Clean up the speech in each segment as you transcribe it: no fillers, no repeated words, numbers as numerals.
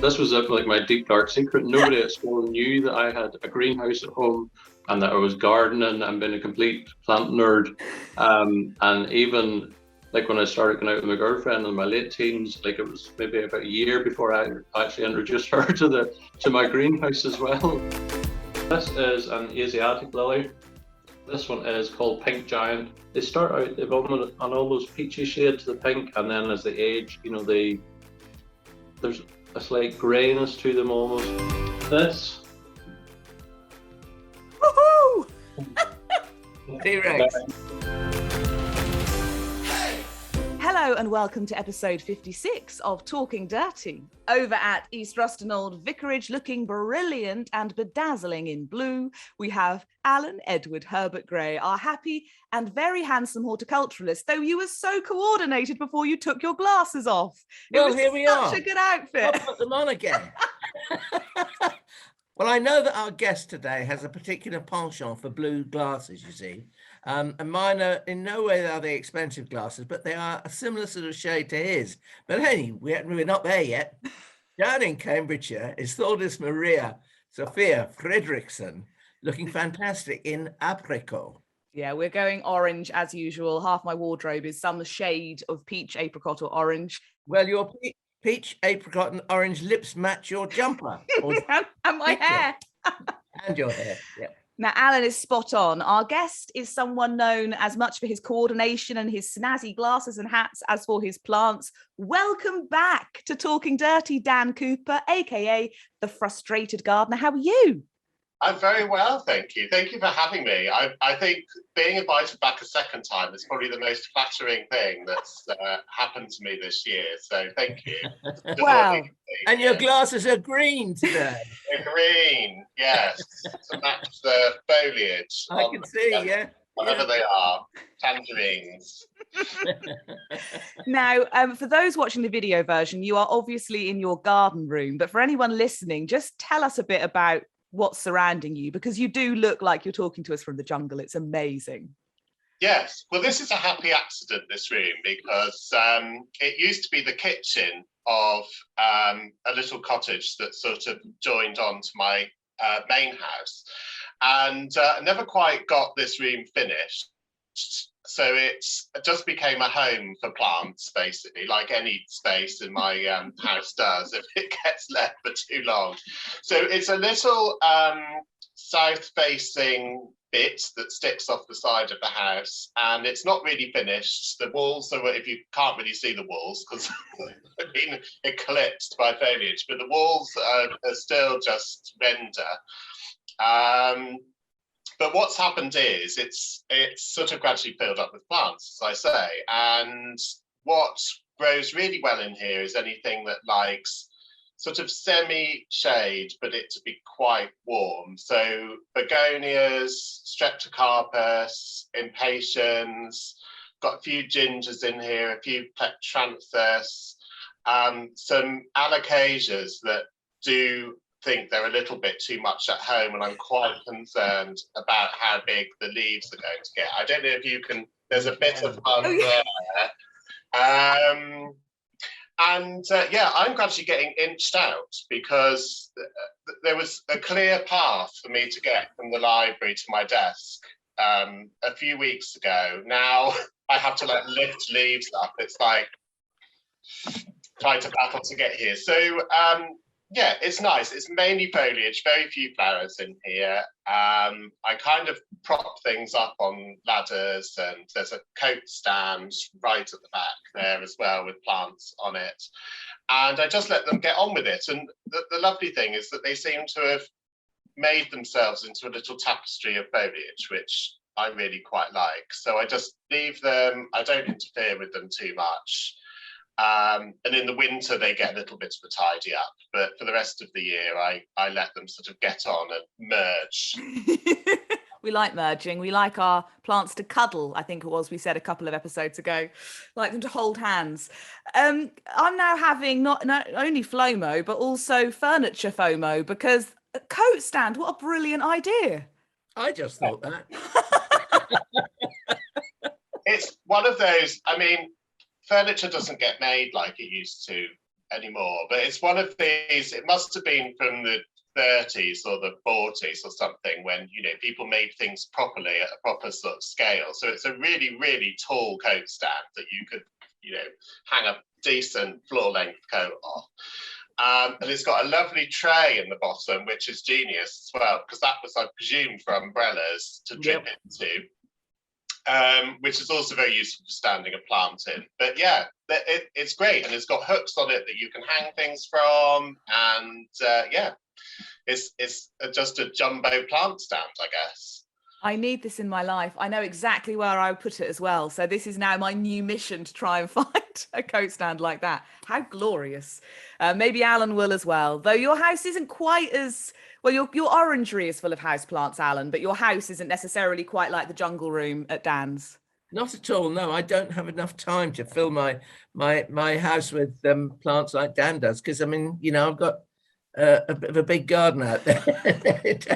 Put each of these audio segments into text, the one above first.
This was like my deep dark secret. Nobody at school knew that I had a greenhouse at home and that I was gardening and being a complete plant nerd. And even like when I started going out with my girlfriend in my late teens, like it was maybe about a year before I actually introduced her to my greenhouse as well. This is an Asiatic lily. This one is called Pink Giant. They start out, they've an almost peachy shade to the pink, and then as they age, you know, there's a slight greyness to them almost. This. Woohoo! T-Rex. Hello and welcome to episode 56 of Talking Dirty. Over at East Ruston Old Vicarage, looking brilliant and bedazzling in blue, we have Alan Edward Herbert Gray, our happy and very handsome horticulturalist, though you were so coordinated before you took your glasses off. Well, here we are. Such a good outfit. I'll put them on again. Well, I know that our guest today has a particular penchant for blue glasses, you see. And mine are in no way are they expensive glasses, but they are a similar sort of shade to his. But anyway, we're not there yet. Down in Cambridgeshire is Thordis Maria Sophia Fredrickson, looking fantastic in apricot. Yeah, we're going orange as usual. Half my wardrobe is some shade of peach, apricot or orange. Well, your peach, apricot and orange lips match your jumper. And my hair. And your hair, yeah. Now, Alan is spot on. Our guest is someone known as much for his coordination and his snazzy glasses and hats as for his plants. Welcome back to Talking Dirty, Dan Cooper, aka the Frustrated Gardener. How are you? I'm very well, thank you. Thank you for having me. I think being invited back a second time is probably the most flattering thing that's happened to me this year. So thank you. Wow. And your glasses are green today. They're green, yes, to match the foliage. I can see, yeah. Whatever they are, tangerines. Now, for those watching the video version, you are obviously in your garden room, but for anyone listening, just tell us a bit about what's surrounding you, because you do look like you're talking to us from the jungle. It's amazing. Yes, well, this is a happy accident, this room, because it used to be the kitchen of a little cottage that sort of joined on to my main house, and never quite got this room finished. So it just became a home for plants, basically, like any space in my house does if it gets left for too long. So it's a little south-facing bit that sticks off the side of the house, and it's not really finished. The walls are, if you can't really see the walls because they've been eclipsed by foliage, but the walls are still just render. But what's happened is it's sort of gradually filled up with plants, as I say. And what grows really well in here is anything that likes sort of semi-shade, but it to be quite warm. So begonias, streptocarpus, impatiens, got a few gingers in here, a few plectranthus, some alocasias that do think they're a little bit too much at home, and I'm quite concerned about how big the leaves are going to get. I don't know if you can, there's a bit of there. Yeah, I'm gradually getting inched out because there was a clear path for me to get from the library to my desk a few weeks ago. Now I have to like lift leaves up. It's like trying to battle to get here. So yeah, it's nice. It's mainly foliage, very few flowers in here. I kind of prop things up on ladders, and there's a coat stand right at the back there as well with plants on it. And I just let them get on with it. And the lovely thing is that they seem to have made themselves into a little tapestry of foliage, which I really quite like. So I just leave them. I don't interfere with them too much. And in the winter, they get a little bit of a tidy up. But for the rest of the year, I let them sort of get on and merge. We like merging. We like our plants to cuddle, I think it was we said a couple of episodes ago. Like them to hold hands. I'm now having not only FLOMO, but also furniture FOMO, because a coat stand, what a brilliant idea. I just thought that. It's one of those, I mean, furniture doesn't get made like it used to anymore, but it's one of these, it must have been from the 30s or the 40s or something, when, you know, people made things properly at a proper sort of scale. So it's a really, really tall coat stand that you could, you know, hang a decent floor length coat off. And it's got a lovely tray in the bottom, which is genius as well, because that was, I presume, for umbrellas to drip into. Which is also very useful for standing a plant in. But yeah, it's great, and it's got hooks on it that you can hang things from, and yeah, it's just a jumbo plant stand, I guess. I need this in my life. I know exactly where I would put it as well. So this is now my new mission, to try and find a coat stand like that. How glorious. Maybe Alan will as well. Though your house isn't quite as... Well, your orangery is full of houseplants, Alan, but your house isn't necessarily quite like the jungle room at Dan's. Not at all. No, I don't have enough time to fill my house with plants like Dan does, because, I mean, you know, I've got a bit of a big garden out there. It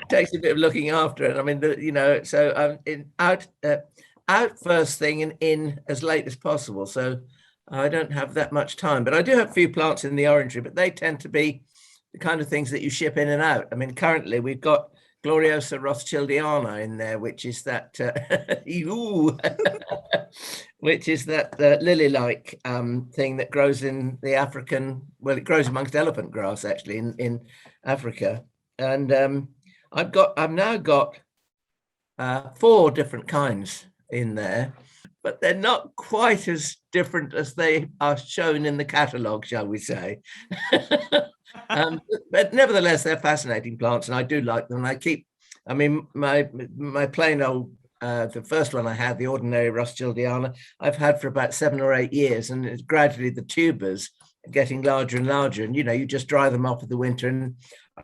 takes a bit of looking after it. I mean, you know, so I'm out first thing and in as late as possible. So I don't have that much time, but I do have a few plants in the orangery, but they tend to be the kind of things that you ship in and out. I mean, currently we've got Gloriosa Rothschildiana in there, which is that which is that lily-like thing that grows in the African, well, it grows amongst elephant grass actually in Africa. And I've now got 4 different kinds in there, but they're not quite as different as they are shown in the catalogue, shall we say. But nevertheless, they're fascinating plants, and I do like them. I mean, my plain old, the first one I had, the ordinary Rothschildiana, I've had for about 7 or 8 years, and it's gradually the tubers are getting larger and larger. And, you know, you just dry them off in the winter, and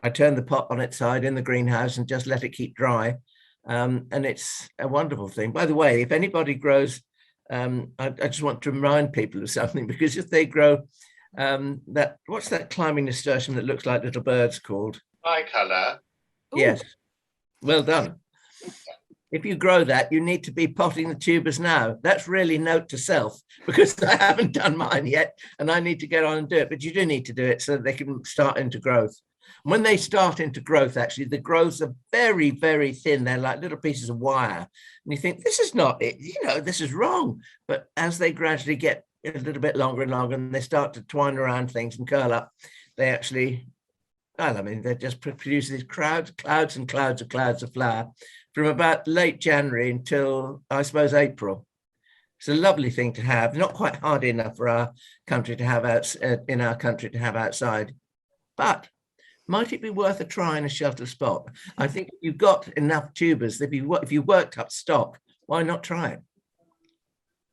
I turn the pot on its side in the greenhouse and just let it keep dry. And it's a wonderful thing. By the way, if anybody grows, I just want to remind people of something, because if they grow what's that climbing nasturtium that looks like little birds called? Tricolour. Yes, well done. If you grow that, you need to be potting the tubers now. That's really note to self, because I haven't done mine yet and I need to get on and do it. But you do need to do it so that they can start into growth. When they start into growth, actually, the growths are very, very thin. They're like little pieces of wire. And you think, this is not it, you know, this is wrong. But as they gradually get a little bit longer and longer, and they start to twine around things and curl up, they actually, well, I mean, they just produce these clouds and clouds of flower from about late January until, I suppose, April. It's a lovely thing to have. Not quite hard enough for our country to have outside, but might it be worth a try in a sheltered spot? I think if you've got enough tubers, if you worked up stock, why not try it?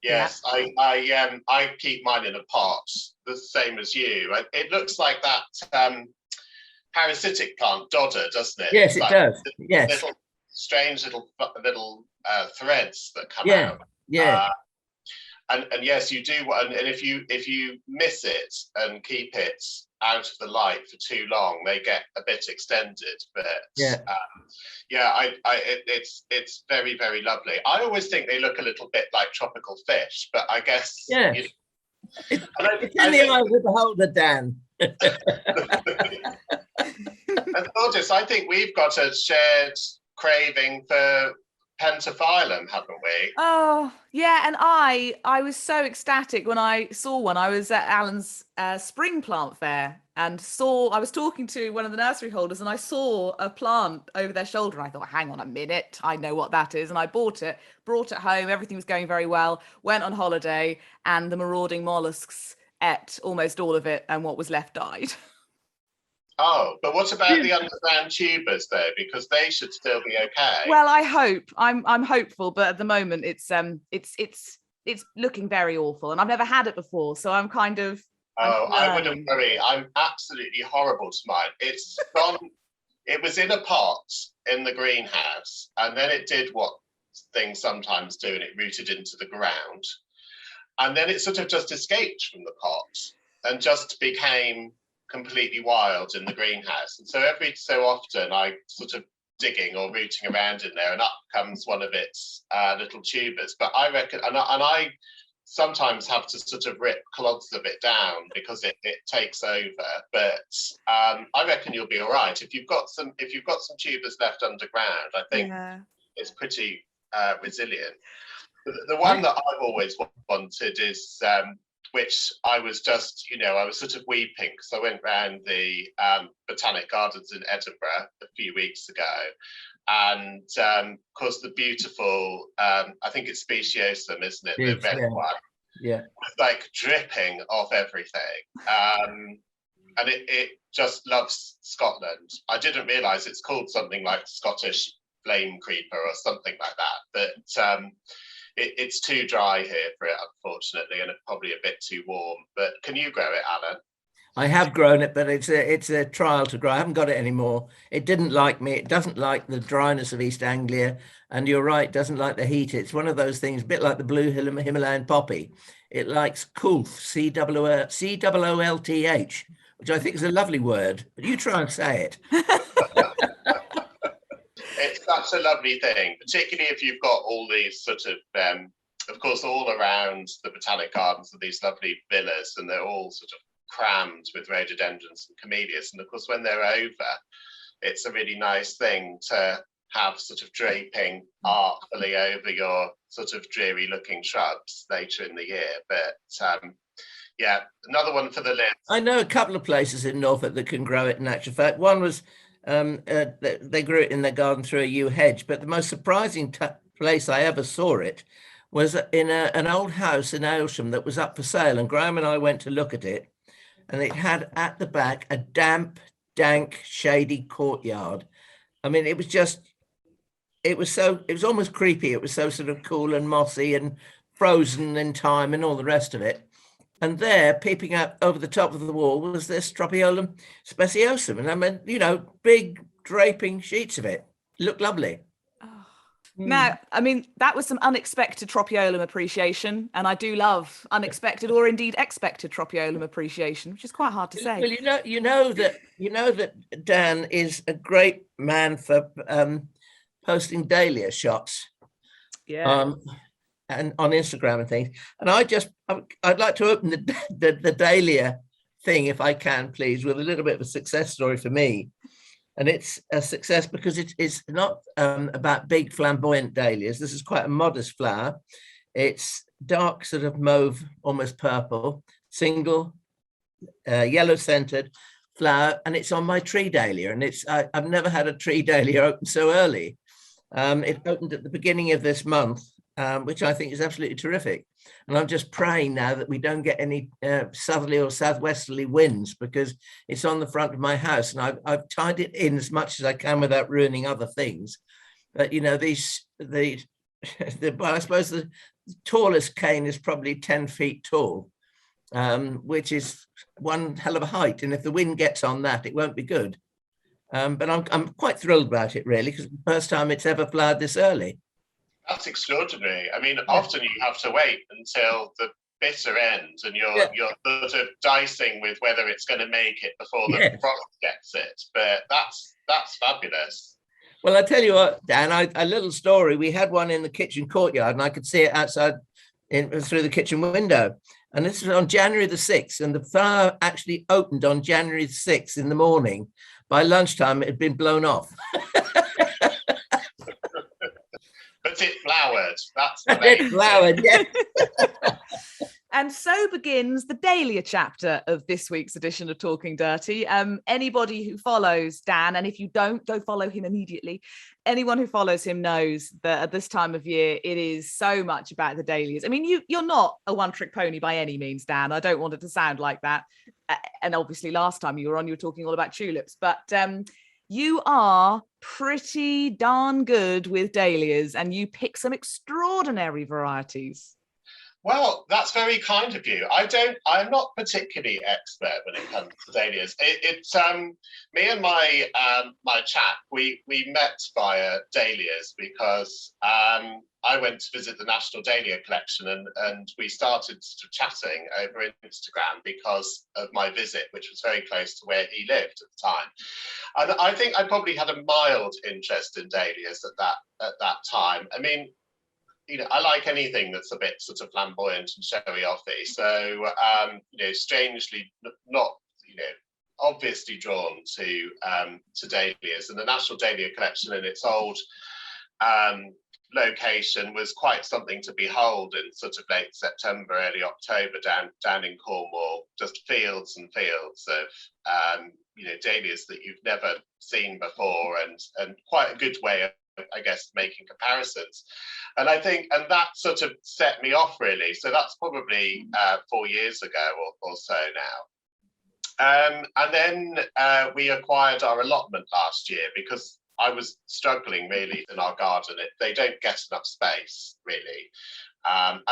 Yes, I keep mine in a pot, the same as you. It looks like that parasitic plant, dodder, doesn't it? Yes, it does. Yes, little strange little threads that come out. Yeah. And yes, you do. And if you miss it and keep it out of the light for too long, they get a bit extended. But it's very, very lovely. I always think they look a little bit like tropical fish, but I guess it's in the eye of the beholder, Dan. And Thordis, I think we've got a shared craving for pentaphyllum, haven't we? Oh yeah, and I was so ecstatic when I saw one. I was at Alan's spring plant fair and I was talking to one of the nursery holders, and I saw a plant over their shoulder, and I thought, hang on a minute, I know what that is. And I bought it, brought it home, everything was going very well, went on holiday, and the marauding mollusks ate almost all of it, and what was left died. Oh, but what about the underground tubers though? Because they should still be okay. Well, I hope. I'm hopeful, but at the moment it's looking very awful, and I've never had it before, so I'm kind of. I wouldn't worry. I'm absolutely horrible to mine. It's gone. It was in a pot in the greenhouse, and then it did what things sometimes do, and it rooted into the ground, and then it sort of just escaped from the pot and just became completely wild in the greenhouse. And so every so often I sort of digging or rooting around in there, and up comes one of its little tubers. But I reckon, and I sometimes have to sort of rip clods of it down because it takes over. But I reckon you'll be all right if you've got some tubers left underground. I think it's pretty resilient. The one that I've always wanted is which I was just, I was sort of weeping because I went round the Botanic Gardens in Edinburgh a few weeks ago. And of course, the beautiful, I think it's Speciosum, isn't it? The red one. Yeah. Like dripping off everything. And it just loves Scotland. I didn't realise it's called something like Scottish flame creeper or something like that. But it's too dry here for it, unfortunately, and probably a bit too warm. But can you grow it, Alan? I have grown it, but it's a trial to grow. I haven't got it anymore. It didn't like me. It doesn't like the dryness of East Anglia. And you're right, it doesn't like the heat. It's one of those things, a bit like the blue Himalayan poppy. It likes coolth, Coolth, which I think is a lovely word. But you try and say it. It's such a lovely thing, particularly if you've got all these sort of course, all around the Botanic Gardens are these lovely villas, and they're all sort of crammed with rhododendrons and camellias. And of course, when they're over, it's a really nice thing to have sort of draping artfully over your sort of dreary looking shrubs later in the year. But yeah, another one for the list. I know a couple of places in Norfolk that can grow it in actual fact. One was they grew it in their garden through a yew hedge, but the most surprising place I ever saw it was in an old house in Aylsham that was up for sale, and Graham and I went to look at it. And it had at the back a damp, dank, shady courtyard. I mean, it was almost creepy. It was so sort of cool and mossy and frozen in time and all the rest of it. And there, peeping out over the top of the wall, was this Tropaeolum speciosum. And I mean, big draping sheets of it. It looked lovely. Now, I mean, that was some unexpected Tropaeolum appreciation, and I do love unexpected or indeed expected Tropaeolum appreciation, which is quite hard to say. Well, you know that Dan is a great man for posting Dahlia shots, and on Instagram and things. And I'd like to open the Dahlia thing, if I can, please, with a little bit of a success story for me. And it's a success because it's not about big flamboyant dahlias. This is quite a modest flower. It's dark sort of mauve, almost purple, single, yellow scented flower. And it's on my tree dahlia. And I've never had a tree dahlia open so early. It opened at the beginning of this month, which I think is absolutely terrific. And I'm just praying now that we don't get any southerly or southwesterly winds, because it's on the front of my house, and I've tied it in as much as I can without ruining other things. But I suppose the tallest cane is probably 10 feet tall, which is one hell of a height. And if the wind gets on that, it won't be good. But I'm quite thrilled about it, really, because it's the first time it's ever flowered this early. That's extraordinary. I mean, often you have to wait until the bitter end, and you're sort of dicing with whether it's going to make it before the frost gets it. But that's fabulous. Well, I tell you what, Dan, a little story. We had one in the kitchen courtyard, and I could see it outside through the kitchen window. And this was on January the 6th, and the flower actually opened on January the 6th in the morning. By lunchtime, it had been blown off. But it flowered. That's the it flowered, yes. And so begins the Dahlia chapter of this week's edition of Talking Dirty. Anybody who follows Dan, and if you don't, go follow him immediately. Anyone who follows him knows that at this time of year, it is so much about the dahlias. I mean, you're not a one-trick pony by any means, Dan. I don't want it to sound like that. And obviously, last time you were on, you were talking all about tulips. But you are pretty darn good with dahlias, and you pick some extraordinary varieties. Well, that's very kind of you. I'm not particularly expert when it comes to dahlias. It's me and my chap, we met via dahlias because I went to visit the National Dahlia Collection, and we started chatting over Instagram because of my visit, which was very close to where he lived at the time. And I think I probably had a mild interest in dahlias at that time. I mean, I like anything that's a bit sort of flamboyant and showy offy. So, strangely not, obviously drawn to dahlias, and the National Dahlia Collection in its old location was quite something to behold in sort of late September, early October down in Cornwall. Just fields and fields of dahlias that you've never seen before, and quite a good way of, I guess, making comparisons. And I think, and that sort of set me off really. So that's probably 4 years ago or so now. And then we acquired our allotment last year because I was struggling really in our garden. They don't get enough space really. And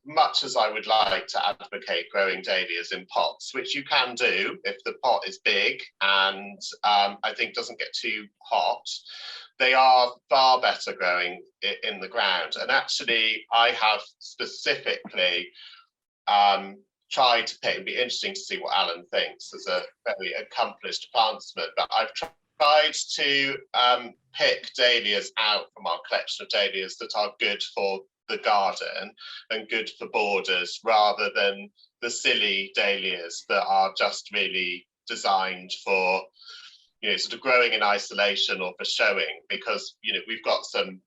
much as I would like to advocate growing dahlias in pots, which you can do if the pot is big and I think doesn't get too hot, they are far better growing in the ground. And actually, I have specifically tried to pick, it'd be interesting to see what Alan thinks as a very accomplished plantsman, but I've tried to pick dahlias out from our collection of dahlias that are good for the garden and good for borders, rather than the silly dahlias that are just really designed for sort of growing in isolation or for showing, because we've got some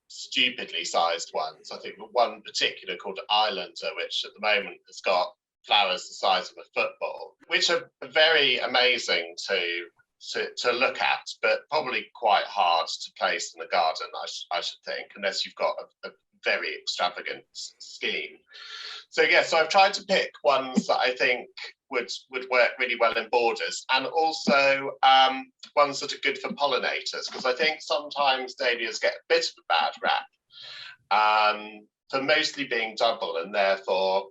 stupidly sized ones. I think the one particular called Islander, which at the moment has got flowers the size of a football, which are very amazing to look at, but probably quite hard to place in the garden, I should think, unless you've got a very extravagant scheme. So so I've tried to pick ones that I think would work really well in borders, and also ones that are good for pollinators, because I think sometimes dahlias get a bit of a bad rap for mostly being double and therefore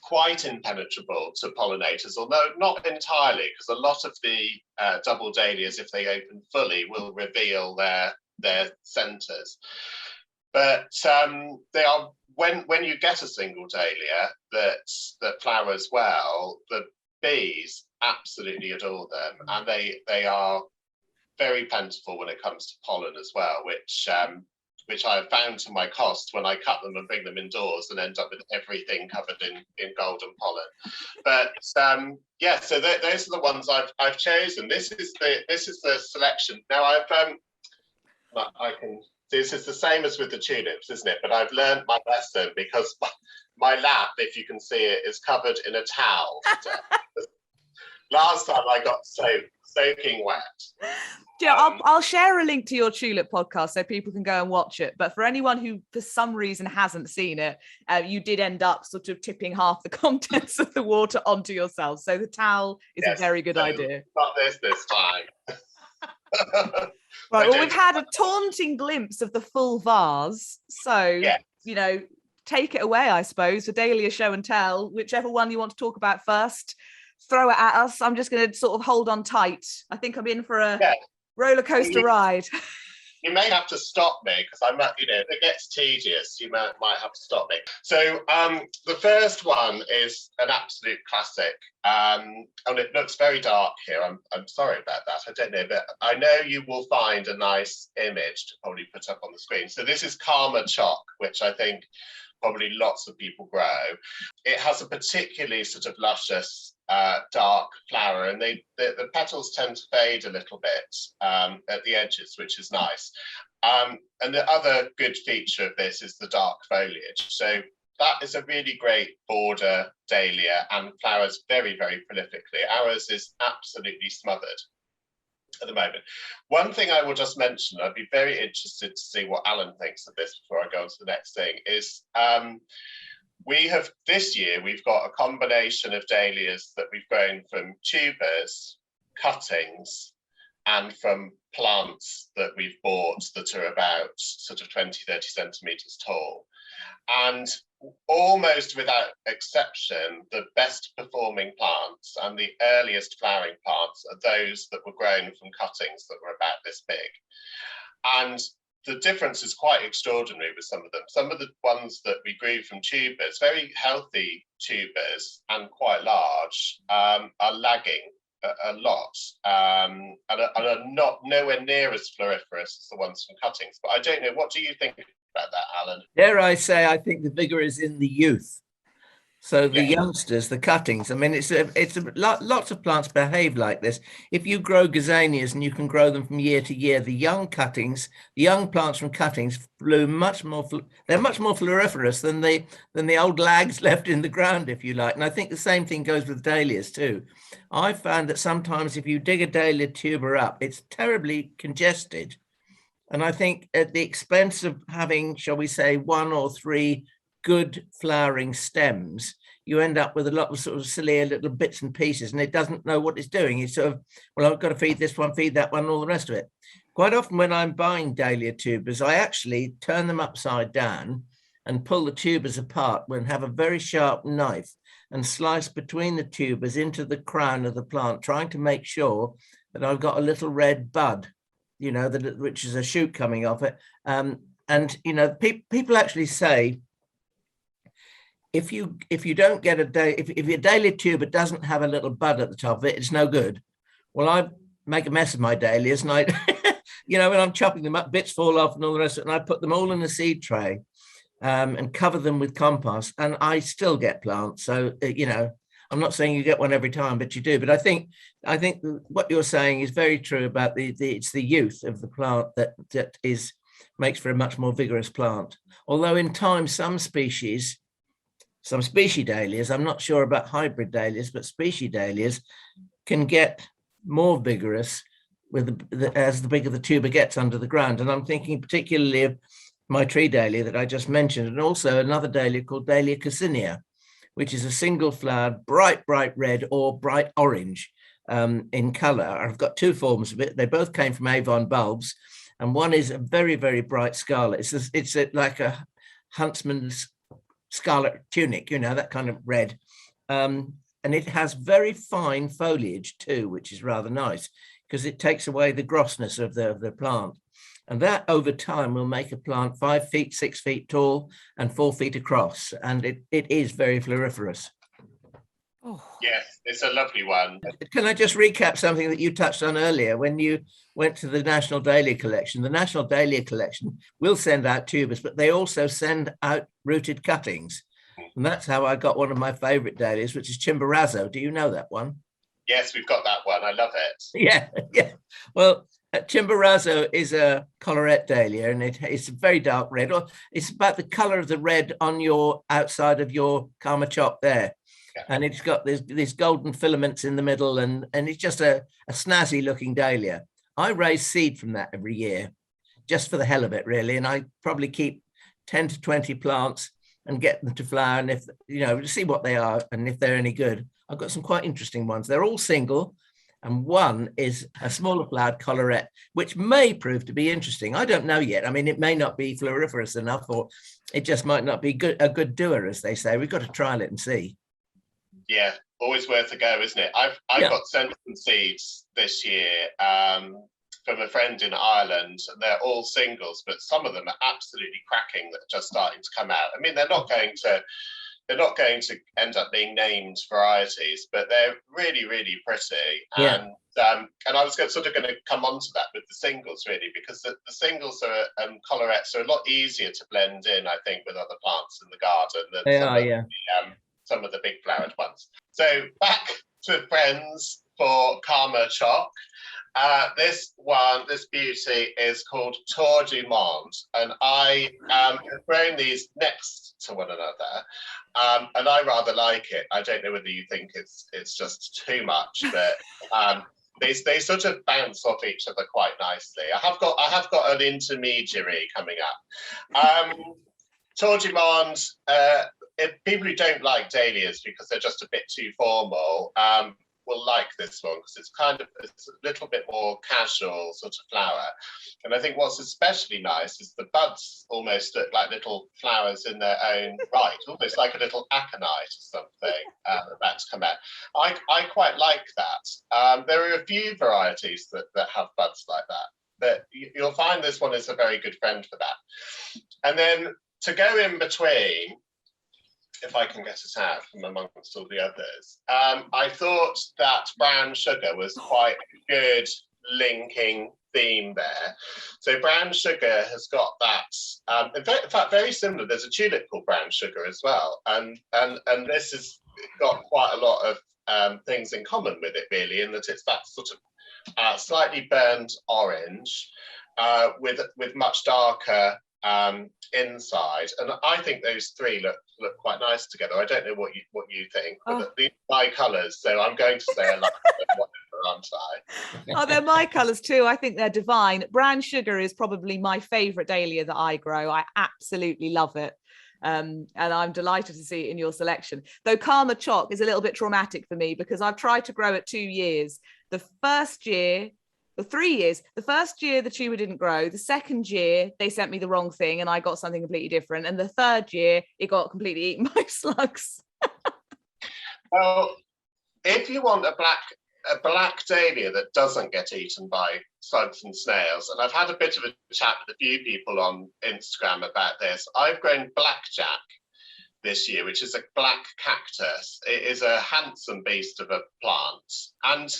quite impenetrable to pollinators, although not entirely, because a lot of the double dahlias, if they open fully, will reveal their centres. But they are, when you get a single dahlia that flowers well, the bees absolutely adore them, and they are very plentiful when it comes to pollen as well, which I have found to my cost when I cut them and bring them indoors and end up with everything covered in golden pollen. But so those are the ones I've chosen. This is the selection. Now this is the same as with the tulips, isn't it? But I've learned my lesson, because my lap, if you can see it, is covered in a towel. Last time I got soaking wet. Yeah, I'll share a link to your tulip podcast so people can go and watch it. But for anyone who, for some reason, hasn't seen it, you did end up sort of tipping half the contents of the water onto yourself. So the towel is a very good idea. Not this time. Right, well, we've had a taunting glimpse of the full vase. So, take it away, I suppose, for Dahlia Show and Tell, whichever one you want to talk about first. Throw it at us. I'm just going to sort of hold on tight. I think I'm in for a roller coaster ride. You may have to stop me, because I might, if it gets tedious, you might have to stop me. So the first one is an absolute classic, and it looks very dark here. I'm sorry about that. I don't know, but I know you will find a nice image to probably put up on the screen. So this is Karma Choc, which I think probably lots of people grow. It has a particularly sort of luscious dark flower, and the petals tend to fade a little bit at the edges, which is nice. And the other good feature of this is the dark foliage. So that is a really great border dahlia and flowers very, very prolifically. Ours is absolutely smothered at the moment. One thing I will just mention, I'd be very interested to see what Alan thinks of this before I go on to the next thing, is this year we've got a combination of dahlias that we've grown from tubers, cuttings, and from plants that we've bought that are about sort of 20, 30 centimetres tall. And almost without exception, the best performing plants and the earliest flowering plants are those that were grown from cuttings that were about this big. And the difference is quite extraordinary with some of them. Some of the ones that we grew from tubers, very healthy tubers and quite large, are lagging a lot, and are not nowhere near as floriferous as the ones from cuttings. But I don't know. What do you think about that, Alan? Dare I say, I think the vigor is in the youth. So the youngsters, the cuttings. I mean, lots of plants behave like this. If you grow gazanias and you can grow them from year to year, the young plants from cuttings bloom much more. They're much more floriferous than the old lags left in the ground, if you like. And I think the same thing goes with dahlias too. I found that sometimes if you dig a dahlia tuber up, it's terribly congested. And I think at the expense of having, shall we say, 1 or 3 good flowering stems, you end up with a lot of sort of silly little bits and pieces, and it doesn't know what it's doing. It's sort of, well, I've got to feed this one, feed that one, all the rest of it. Quite often when I'm buying dahlia tubers, I actually turn them upside down and pull the tubers apart and have a very sharp knife and slice between the tubers into the crown of the plant, trying to make sure that I've got a little red bud, you know, which is a shoot coming off it. And, you know, people actually say, if you don't get if your dahlia tuber doesn't have a little bud at the top of it, it's no good. Well, I make a mess of my dahlias, and I, you know, when I'm chopping them up, bits fall off and all the rest of it, and I put them all in a seed tray and cover them with compost, and I still get plants. So, you know, I'm not saying you get one every time, but you do. But I think what you're saying is very true about it's the youth of the plant that makes for a much more vigorous plant. Although in time, some species dahlias, I'm not sure about hybrid dahlias, but species dahlias can get more vigorous as the bigger the tuber gets under the ground. And I'm thinking particularly of my tree dahlia that I just mentioned, and also another dahlia called Dahlia coccinea, which is a single flowered, bright red or bright orange in color. I've got 2 forms of it. They both came from Avon bulbs, and one is a very, very bright scarlet. It's like a huntsman's scarlet tunic, you know, that kind of red. And it has very fine foliage too, which is rather nice because it takes away the grossness of the plant. And that over time will make a plant 5 feet, 6 feet tall and 4 feet across. And it is very floriferous. Oh. Yes, it's a lovely one. Can I just recap something that you touched on earlier when you went to the National Dahlia Collection? The National Dahlia Collection will send out tubers, but they also send out rooted cuttings. And that's how I got one of my favorite dahlias, which is Chimborazo. Do you know that one? Yes, we've got that one. I love it. Yeah. Well, Chimborazo is a collarette dahlia, and it's a very dark red. Or it's about the color of the red on your outside of your Karma Choc there. And it's got these golden filaments in the middle, and it's just a snazzy looking dahlia. I raise seed from that every year, just for the hell of it, really. And I probably keep 10 to 20 plants and get them to flower, and if, you know, to see what they are and if they're any good. I've got some quite interesting ones. They're all single, and one is a smaller flowered collarette, which may prove to be interesting. I don't know yet. I mean, it may not be floriferous enough, or it just might not be a good doer, as they say. We've got to trial it and see. Yeah, always worth a go, isn't it? I've got sent some seeds this year from a friend in Ireland, and they're all singles, but some of them are absolutely cracking that are just starting to come out. I mean, they're not going to end up being named varieties, but they're really, really pretty. Yeah. And I was sort of going to come on to that with the singles, really, because the singles are collarettes are a lot easier to blend in, I think, with other plants in the garden than some of the big flowered ones. So back to friends for Karma Choc. This beauty is called Tour du Monde, and I have grown these next to one another, and I rather like it. I don't know whether you think it's just too much, but they sort of bounce off each other quite nicely. I have got an intermediary coming up. Tour du Monde, if people who don't like dahlias because they're just a bit too formal, will like this one because it's a little bit more casual sort of flower. And I think what's especially nice is the buds almost look like little flowers in their own right, almost like a little aconite or something about to come out. I quite like that. There are a few varieties that have buds like that, but you'll find this one is a very good friend for that. And then to go in between, if I can get it out from amongst all the others. I thought that brown sugar was quite a good linking theme there. So brown sugar has got that, in fact, very similar. There's a tulip called brown sugar as well. And this has got quite a lot of things in common with it, really, in that it's that sort of slightly burnt orange with much darker inside, and I think those three look quite nice together. I don't know what you think, but these are my colours, so I'm going to say I like them, aren't I? Oh, they're my colours too. I think they're divine. Brown sugar is probably my favourite dahlia that I grow. I absolutely love it. And I'm delighted to see it in your selection. Though Karma Choc is a little bit traumatic for me because I've tried to grow it 2 years. The first year, the 3 years, the first year the tuber didn't grow. The second year they sent me the wrong thing and I got something completely different. And the third year it got completely eaten by slugs. Well, if you want a black dahlia that doesn't get eaten by slugs and snails, and I've had a bit of a chat with a few people on Instagram about this, I've grown blackjack this year, which is a black cactus. It is a handsome beast of a plant, and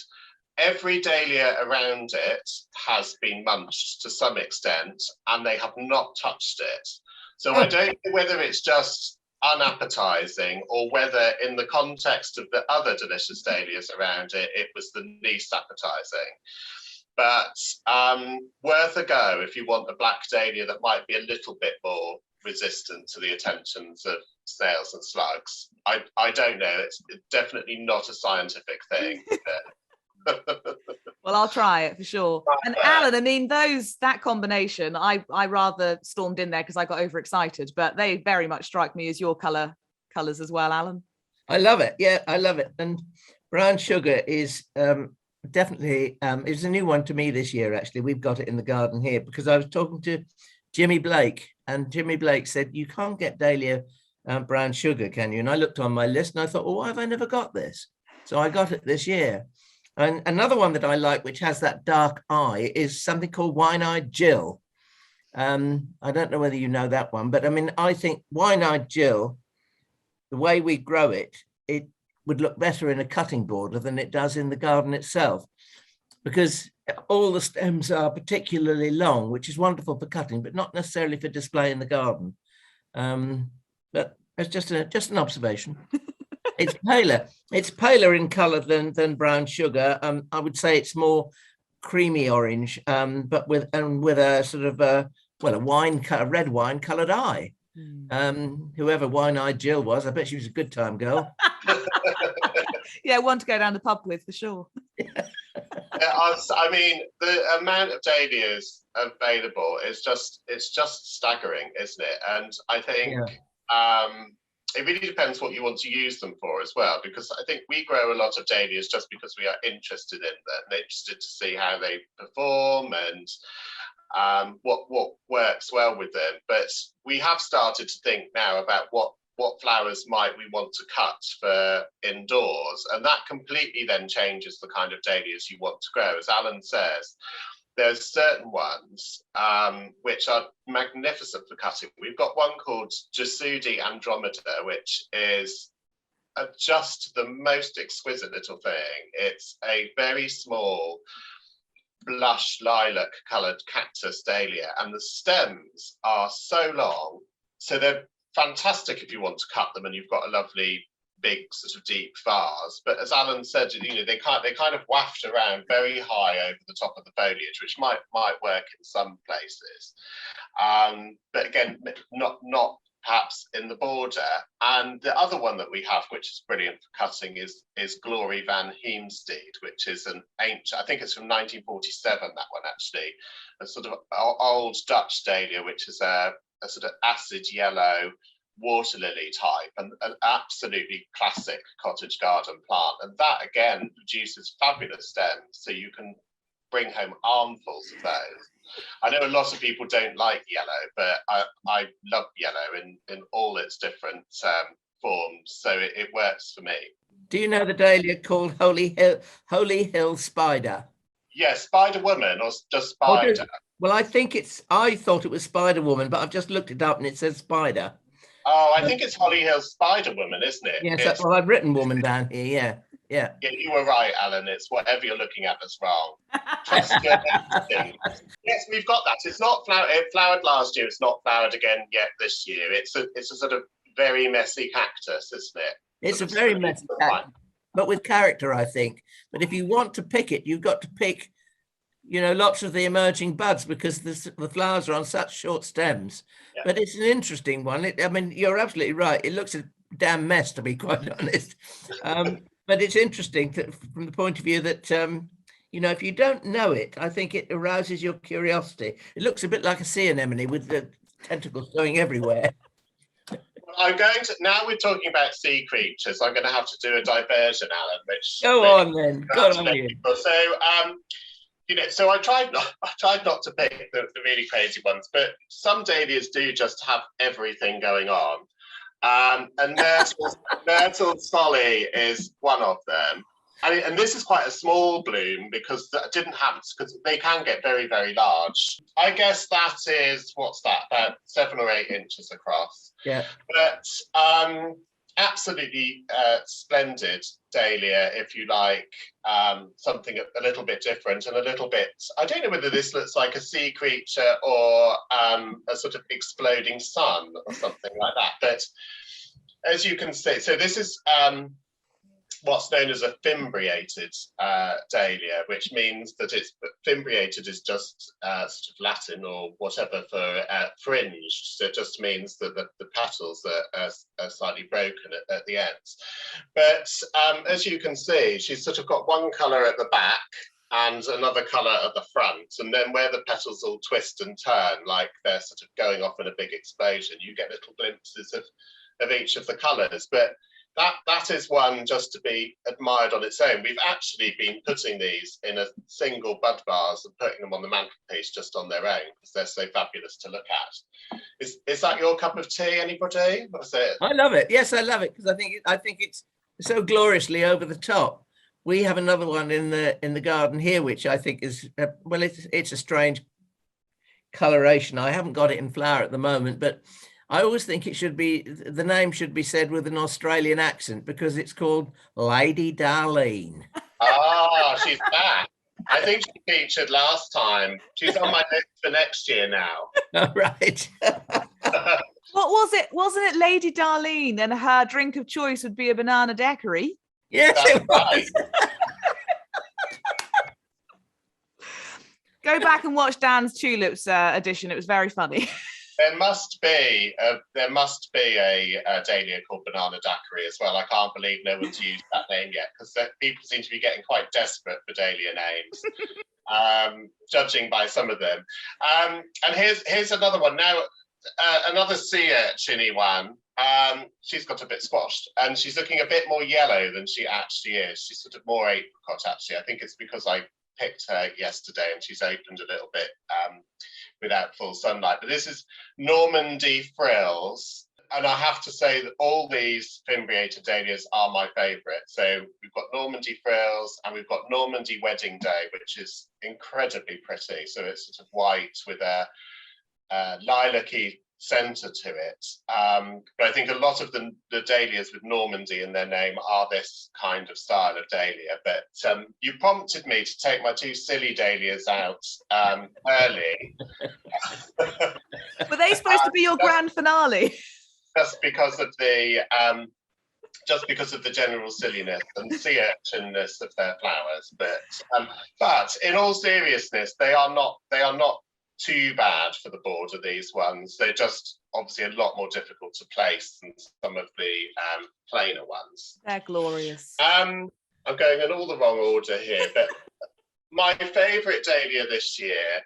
every dahlia around it has been munched to some extent, and they have not touched it. So I don't know whether it's just unappetizing or whether in the context of the other delicious dahlias around it, it was the least appetizing. But worth a go if you want a black dahlia that might be a little bit more resistant to the attentions of snails and slugs. I don't know. It's definitely not a scientific thing. Well, I'll try it for sure. And Alan, I mean, that combination, I rather stormed in there because I got overexcited, but they very much strike me as your colours as well, Alan. I love it. Yeah, I love it. And brown sugar is definitely it's a new one to me this year. Actually, we've got it in the garden here because I was talking to Jimmy Blake, and Jimmy Blake said you can't get dahlia brown sugar, can you? And I looked on my list and I thought, well, why have I never got this? So I got it this year. And another one that I like, which has that dark eye, is something called Wine-Eyed Jill. I don't know whether you know that one, but I mean, I think Wine-Eyed Jill, the way we grow it, it would look better in a cutting border than it does in the garden itself, because all the stems are particularly long, which is wonderful for cutting, but not necessarily for display in the garden. But it's just an observation. It's paler in color than brown sugar. I would say it's more creamy orange, but with a sort of a red wine colored eye. Whoever Wine-Eyed Jill was, I bet she was a good time girl. Yeah, one to go down the pub with for sure. I mean, the amount of dahlias available is just staggering, isn't it? And I think it really depends what you want to use them for as well, because I think we grow a lot of dahlias just because we are interested in them, and interested to see how they perform and what works well with them. But we have started to think now about what flowers might we want to cut for indoors, and that completely then changes the kind of dahlias you want to grow. As Alan says, there's certain ones which are magnificent for cutting. We've got one called Josudi Andromeda, which is just the most exquisite little thing. It's a very small blush lilac coloured cactus dahlia, and the stems are so long, so they're fantastic if you want to cut them and you've got a lovely big sort of deep vase. But as Alan said, they kind of waft around very high over the top of the foliage, which might work in some places, but again, not perhaps in the border. And the other one that we have, which is brilliant for cutting, is Glorie van Heemstede, which is an ancient, I think it's from 1947, that one actually, a sort of old Dutch dahlia, which is a sort of acid yellow water lily type, and an absolutely classic cottage garden plant. And that again produces fabulous stems, so you can bring home armfuls of those. I know a lot of people don't like yellow, but I love yellow in all its different forms, so it works for me. Do you know the dahlia called Hollyhill Spider? Yes, Spiderwoman, or just Spider. Well, I thought it was Spiderwoman, but I've just looked it up and it says Spider. Oh, I think it's Hollyhill Spiderwoman, isn't it? Yes, well, I've written woman down here. Yeah. Yeah, you were right, Alan. It's whatever you're looking at that's wrong. Trust your instinct. Yes, we've got that. It's not flowered. It flowered last year. It's not flowered again yet this year. It's a sort of very messy cactus, isn't it? It's a very messy cactus, but with character, I think. But if you want to pick it, you've got to pick, lots of the emerging buds, because the flowers are on such short stems. Yeah. But it's an interesting one. I mean, you're absolutely right. It looks a damn mess, to be quite honest. But it's interesting from the point of view that, if you don't know it, I think it arouses your curiosity. It looks a bit like a sea anemone with the tentacles going everywhere. I'm going to, now we're talking about sea creatures, I'm going to have to do a diversion, Alan, which... Go on then, go on you. So, so I tried not to pick the really crazy ones, but some dahlias do just have everything going on. And Myrtle's Folly is one of them. And this is quite a small bloom, because that didn't happen, because they can get very, very large. I guess that is, what's that, about 7 or 8 inches across. Yeah. But absolutely splendid dahlia, if you like, something a little bit different and a little bit, I don't know whether this looks like a sea creature or a sort of exploding sun or something like that. But as you can see, so this is what's known as a fimbriated dahlia, which means that it's fimbriated is just sort of Latin or whatever for fringed. So it just means that the petals are slightly broken at the ends. But as you can see, she's sort of got one colour at the back and another colour at the front. And then where the petals all twist and turn, like they're sort of going off in a big explosion, you get little glimpses of each of the colours. But that is one just to be admired on its own. We've actually been putting these in a single bud vase and putting them on the mantelpiece just on their own, because they're so fabulous to look at. Is that your cup of tea, anybody? What's it? I love it. Yes, I love it, because I think it's so gloriously over the top. We have another one in the garden here, which I think is it's a strange coloration. I haven't got it in flower at the moment, but I always think the name should be said with an Australian accent, because it's called Lady Darlene. Ah, she's back. I think she featured last time. She's on my list for next year now. All right. What was it? Wasn't it Lady Darlene, and her drink of choice would be a banana daiquiri? Yes, That's it was. right. Go back and watch Dan's Tulips edition. It was very funny. There must be a dahlia called Banana Daiquiri as well. I can't believe no one's used that name yet, because people seem to be getting quite desperate for dahlia names, judging by some of them. And here's another one. Now, another sea urchin-y one. She's got a bit squashed, and she's looking a bit more yellow than she actually is. She's sort of more apricot, actually. I think it's because I picked her yesterday and she's opened a little bit without full sunlight. But this is Normandie Frills, and I have to say that all these fimbriated dahlias are my favourite. So we've got Normandie Frills and we've got Normandie Wedding Day, which is incredibly pretty. So it's sort of white with a lilac-y centre to it. But I think a lot of the dahlias with Normandie in their name are this kind of style of dahlia. But you prompted me to take my 2 silly dahlias out early. Were they supposed to be your grand finale? Just because of the general silliness and sea urchinness of their flowers. But in all seriousness, they are not too bad for the border, these ones. They're just obviously a lot more difficult to place than some of the plainer ones. They're glorious. I'm going in all the wrong order here, but my favourite dahlia this year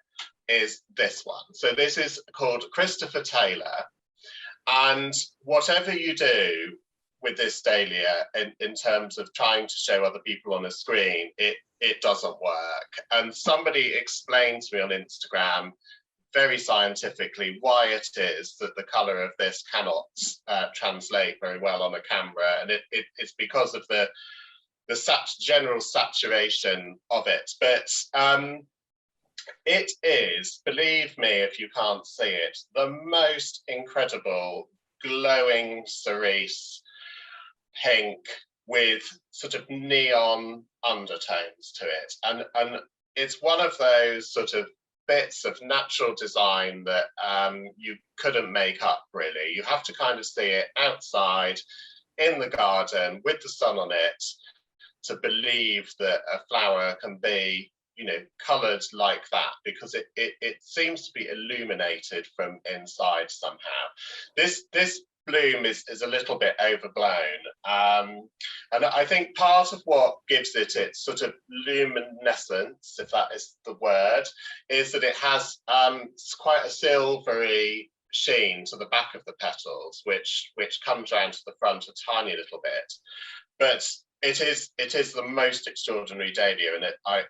is this one. So this is called Christopher Taylor, and whatever you do with this dahlia in terms of trying to show other people on a screen, it doesn't work. And somebody explained to me on Instagram very scientifically why it is that the colour of this cannot translate very well on a camera, and it's because of the general saturation of it. But it is, believe me if you can't see it, the most incredible glowing cerise pink with sort of neon undertones to it. And it's one of those sort of bits of natural design that you couldn't make up, really. You have to kind of see it outside in the garden with the sun on it to believe that a flower can be, you know, coloured like that, because it seems to be illuminated from inside somehow. This bloom is a little bit overblown, and I think part of what gives it its sort of luminescence, if that is the word, is that it has quite a silvery sheen to the back of the petals, which comes round to the front a tiny little bit. But it is the most extraordinary dahlia, and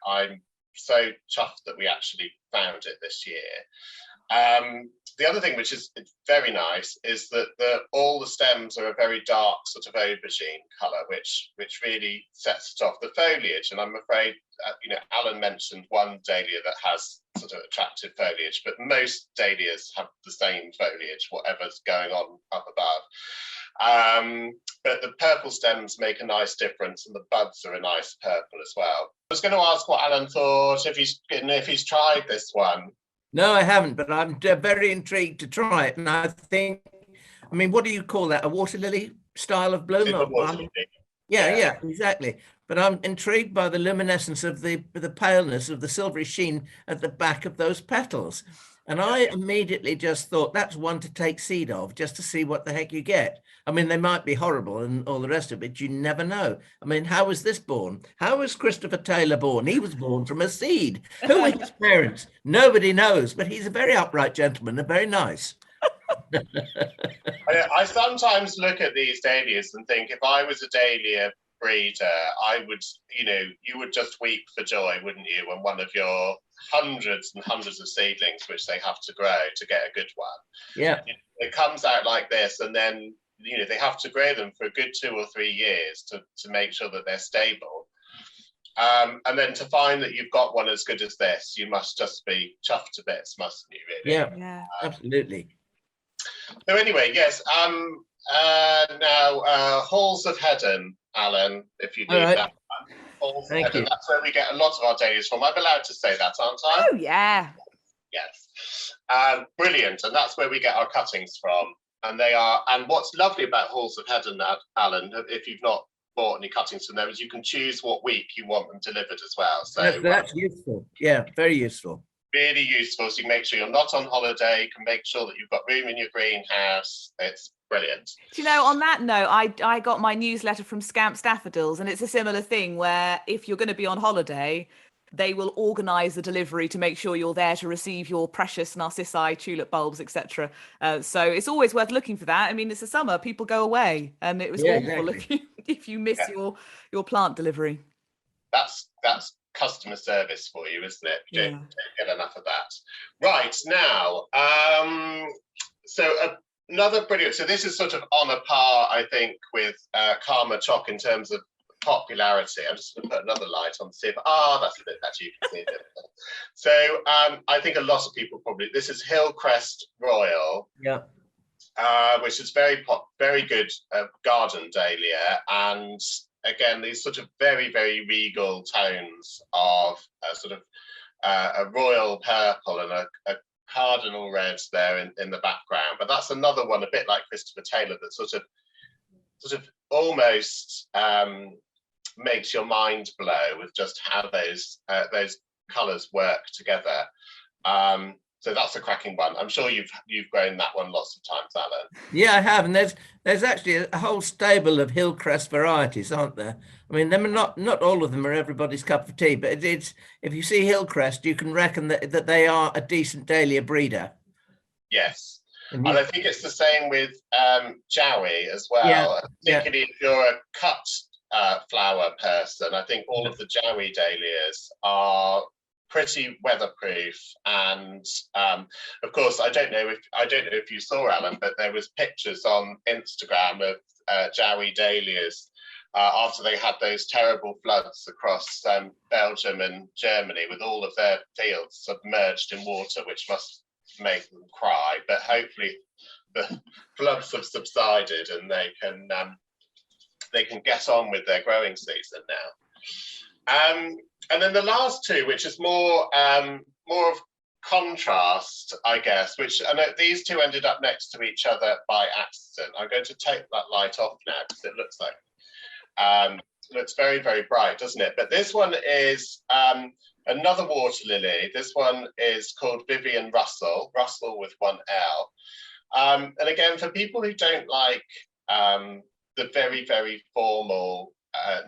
I'm so chuffed that we actually found it this year. The other thing which is very nice is that all the stems are a very dark sort of aubergine colour, which really sets it off. The foliage, and I'm afraid, you know, Alan mentioned one dahlia that has sort of attractive foliage, but most dahlias have the same foliage, whatever's going on up above. But the purple stems make a nice difference, and the buds are a nice purple as well. I was going to ask what Alan thought, if he's tried this one. No, I haven't, but I'm very intrigued to try it. And I think, I mean, what do you call that? A water lily style of bloom? Yeah, exactly. But I'm intrigued by the luminescence of the paleness of the silvery sheen at the back of those petals. And I immediately just thought that's one to take seed of, just to see what the heck you get. I mean, they might be horrible and all the rest of it. You never know. I mean, how was this born? How was Christopher Taylor born? He was born from a seed. Who were his parents? Nobody knows, but he's a very upright gentleman and very nice. I sometimes look at these dahlias and think, if I was a dahlia breeder, I would, you know, you would just weep for joy, wouldn't you, when one of your hundreds and hundreds of seedlings which they have to grow to get a good one, it comes out like this, and then, you know, they have to grow them for a good 2 or 3 years to make sure that they're stable, and then to find that you've got one as good as this, you must just be chuffed to bits, mustn't you, really? Yeah, absolutely. So anyway, yes, now Halls of Heddon, Alan, if you need that one. Halls of Heddon, that's where we get a lot of our dahlias from. I'm allowed to say that, aren't I? Oh, yeah. Yes. Brilliant. And that's where we get our cuttings from. And they are, and what's lovely about Halls of Heddon, Alan, if you've not bought any cuttings from there, is you can choose what week you want them delivered as well. So that's useful. Yeah, very useful. Really useful. So you make sure you're not on holiday. You can make sure that you've got room in your greenhouse. It's brilliant. Do you know, on that note, I got my newsletter from Scamp Daffodils, and it's a similar thing where if you're going to be on holiday, they will organise the delivery to make sure you're there to receive your precious narcissi, tulip bulbs, etc. So it's always worth looking for that. I mean, it's the summer, people go away, and it was awful if you miss your plant delivery. That's customer service for you, isn't it? You don't get enough of that. Right, now, so another brilliant, so this is sort of on a par, I think, with Karma Choc in terms of popularity. I'm just going to put another light on to see if, that's a bit better, you can see it. So I think a lot of people probably, this is Hillcrest Royal, which is very good garden dahlia, and again, these sort of very, very regal tones of sort of a royal purple and a cardinal red there in the background. But that's another one, a bit like Christopher Taylor, that sort of almost makes your mind blow with just how those colours work together. So that's a cracking one. I'm sure you've grown that one lots of times, Alan. Yeah, I have, and there's actually a whole stable of Hillcrest varieties, aren't there? I mean, them are not all of them are everybody's cup of tea, but it's if you see Hillcrest, you can reckon that they are a decent dahlia breeder. Yes, and I think it's the same with Jowie as well. Particularly if you're a cut flower person, I think all of the Jowie dahlias are pretty weatherproof, and of course I don't know if you saw, Alan, but there was pictures on Instagram of Jowie dahlias after they had those terrible floods across Belgium and Germany, with all of their fields submerged in water, which must make them cry. But hopefully the floods have subsided and they can get on with their growing season now. And then the last two, which is more of contrast, I guess, which I know these two ended up next to each other by accident. I'm going to take that light off now because it looks like looks very, very bright, doesn't it? But this one is another water lily. This one is called Vivian Russell with one L. And again, for people who don't like the very, very formal,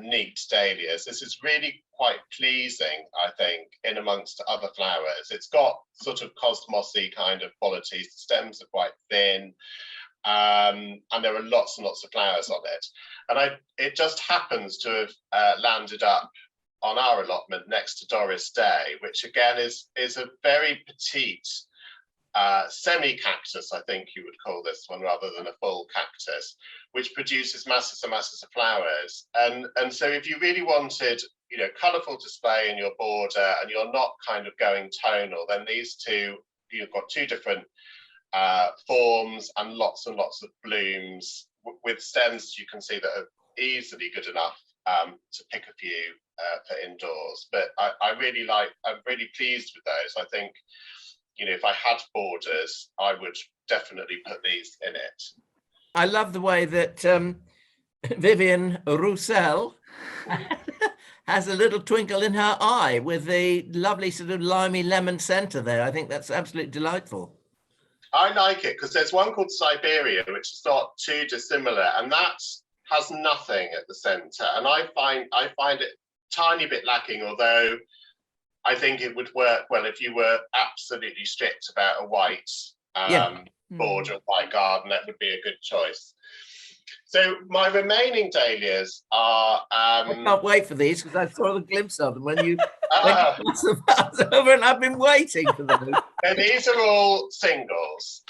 neat dahlias, this is really quite pleasing, I think, in amongst other flowers. It's got sort of cosmosy kind of qualities. The stems are quite thin, and there are lots and lots of flowers on it. And it just happens to have landed up on our allotment next to Doris Day, which again is a very petite semi-cactus, I think you would call this one, rather than a full cactus, which produces masses and masses of flowers. And so if you really wanted, you know, colourful display in your border and you're not kind of going tonal, then these two, you've got two different forms and lots of blooms with stems, as you can see, that are easily good enough to pick a few for indoors. But I'm really pleased with those. I think, you know, if I had borders, I would definitely put these in it. I love the way that Vivian Roussel has a little twinkle in her eye with the lovely sort of limey lemon centre there. I think that's absolutely delightful. I like it because there's one called Siberia, which is not too dissimilar, and that has nothing at the centre. And I find it tiny bit lacking, although I think it would work well if you were absolutely strict about a white border, white garden. That would be a good choice. So my remaining dahlias are... I can't wait for these because I saw the glimpse of them when you passed them over, and I've been waiting for them. And these are all singles.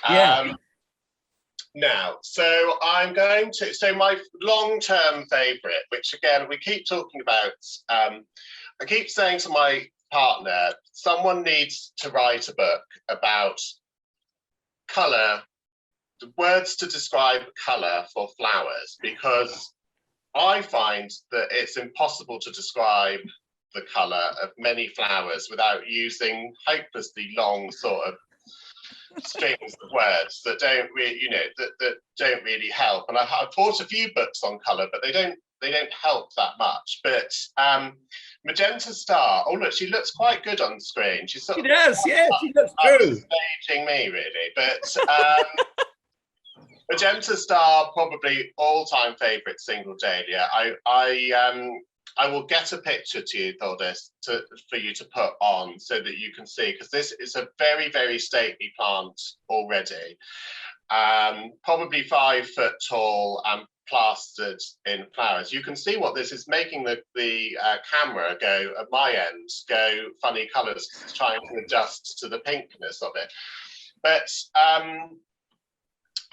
Now, so I'm going to... So my long-term favourite, which again, we keep talking about... I keep saying to my partner, someone needs to write a book about colour, the words to describe colour for flowers, because I find that it's impossible to describe the colour of many flowers without using hopelessly long sort of strings of words that don't really, you know, that don't really help. And I've bought a few books on colour, but they don't help that much. But Magenta Star, oh look, she looks quite good on screen. She does, yeah, she looks true. Staging me really, but Magenta Star, probably all-time favourite single dahlia. I will get a picture to you, Thordis, for you to put on so that you can see, because this is a very, very stately plant already. Probably 5 foot tall and plastered in flowers. You can see what this is making the camera go, at my end, go funny colours, trying to adjust to the pinkness of it. But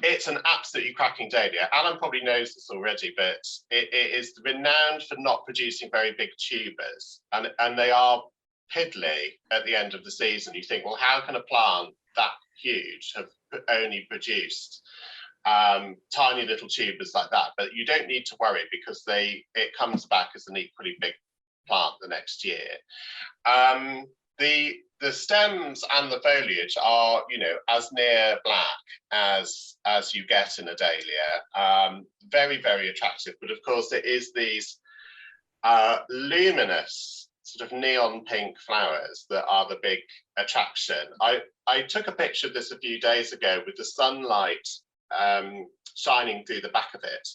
it's an absolutely cracking dahlia. Alan probably knows this already, but it is renowned for not producing very big tubers, and they are piddly at the end of the season. You think, well, how can a plant that huge have only produced tiny little tubers like that? But you don't need to worry, because it comes back as an equally big plant the next year. The stems and the foliage are, you know, as near black as you get in a dahlia. Very, very attractive. But of course, it is these luminous sort of neon pink flowers that are the big attraction. I took a picture of this a few days ago with the sunlight shining through the back of it.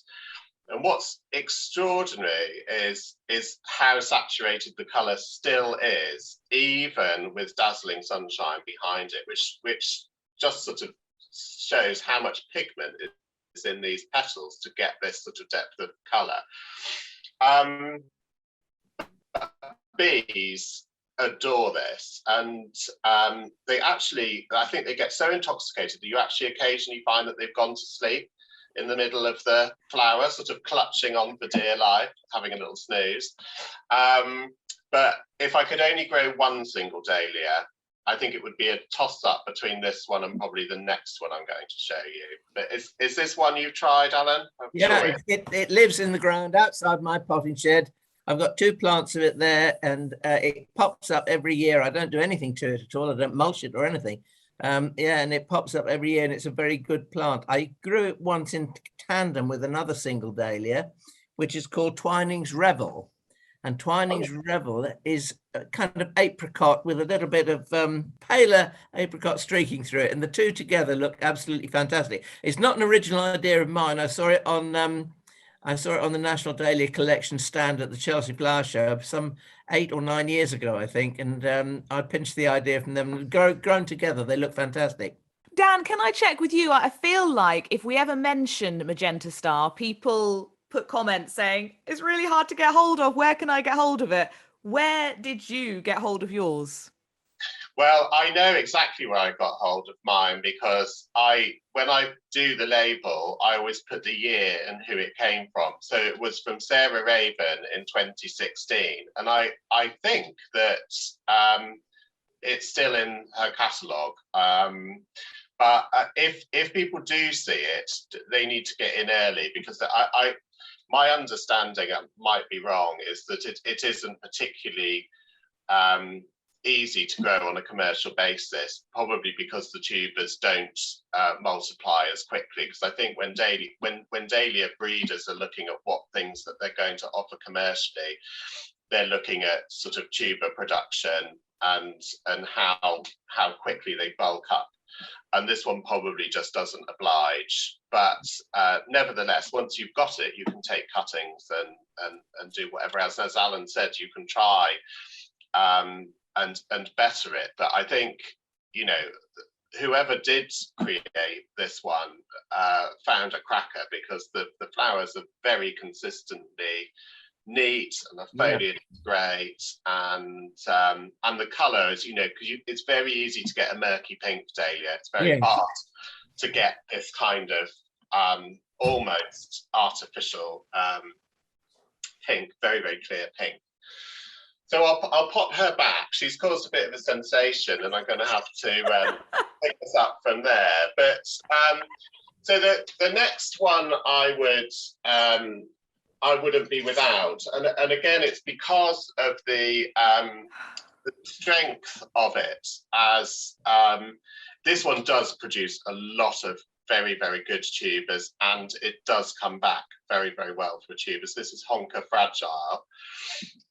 And what's extraordinary is how saturated the colour still is, even with dazzling sunshine behind it, which just sort of shows how much pigment is in these petals to get this sort of depth of colour. Bees adore this, and they actually, I think they get so intoxicated that you actually occasionally find that they've gone to sleep in the middle of the flower, sort of clutching on for dear life, having a little snooze. But if I could only grow one single dahlia, I think it would be a toss-up between this one and probably the next one I'm going to show you. But is this one you've tried, Alan? Yeah, Sure it lives in the ground outside my potting shed. I've got 2 plants of it there, and it pops up every year. I don't do anything to it at all. I don't mulch it or anything. Yeah, and it pops up every year, and it's a very good plant. I grew it once in tandem with another single dahlia, which is called Twining's Revel. And Twining's Revel is a kind of apricot with a little bit of paler apricot streaking through it. And the two together look absolutely fantastic. It's not an original idea of mine. I saw it on the National Dahlia Collection stand at the Chelsea Flower Show some 8 or 9 years ago, I think. And I pinched the idea from them. Grown together, they look fantastic. Dan, can I check with you? I feel like if we ever mention Magenta Star, people put comments saying it's really hard to get hold of. Where can I get hold of it? Where did you get hold of yours? Well, I know exactly where I got hold of mine, because when I do the label, I always put the year and who it came from. So it was from Sarah Raven in 2016. And I think that it's still in her catalogue. But if people do see it, they need to get in early, because my understanding, I might be wrong, is that it isn't particularly easy to grow on a commercial basis, probably because the tubers don't multiply as quickly. Because I think when dahlia breeders are looking at what things that they're going to offer commercially, they're looking at sort of tuber production and how quickly they bulk up. And this one probably just doesn't oblige. But nevertheless, once you've got it, you can take cuttings and do whatever else. And as Alan said, you can try and better it. But I think, whoever did create this one found a cracker, because the flowers are very consistently neat, and the foliage is great, and the colour, as you know, because it's very easy to get a murky pink dahlia. It's very hard to get this kind of almost artificial pink, very, very clear pink. So I'll pop her back. She's caused a bit of a sensation, and I'm going to have to pick this up from there. But so the next one I wouldn't be without, and again, it's because of the strength of it. As this one does produce a lot of very, very good tubers, and it does come back very, very well for tubers. This is Honka Fragile.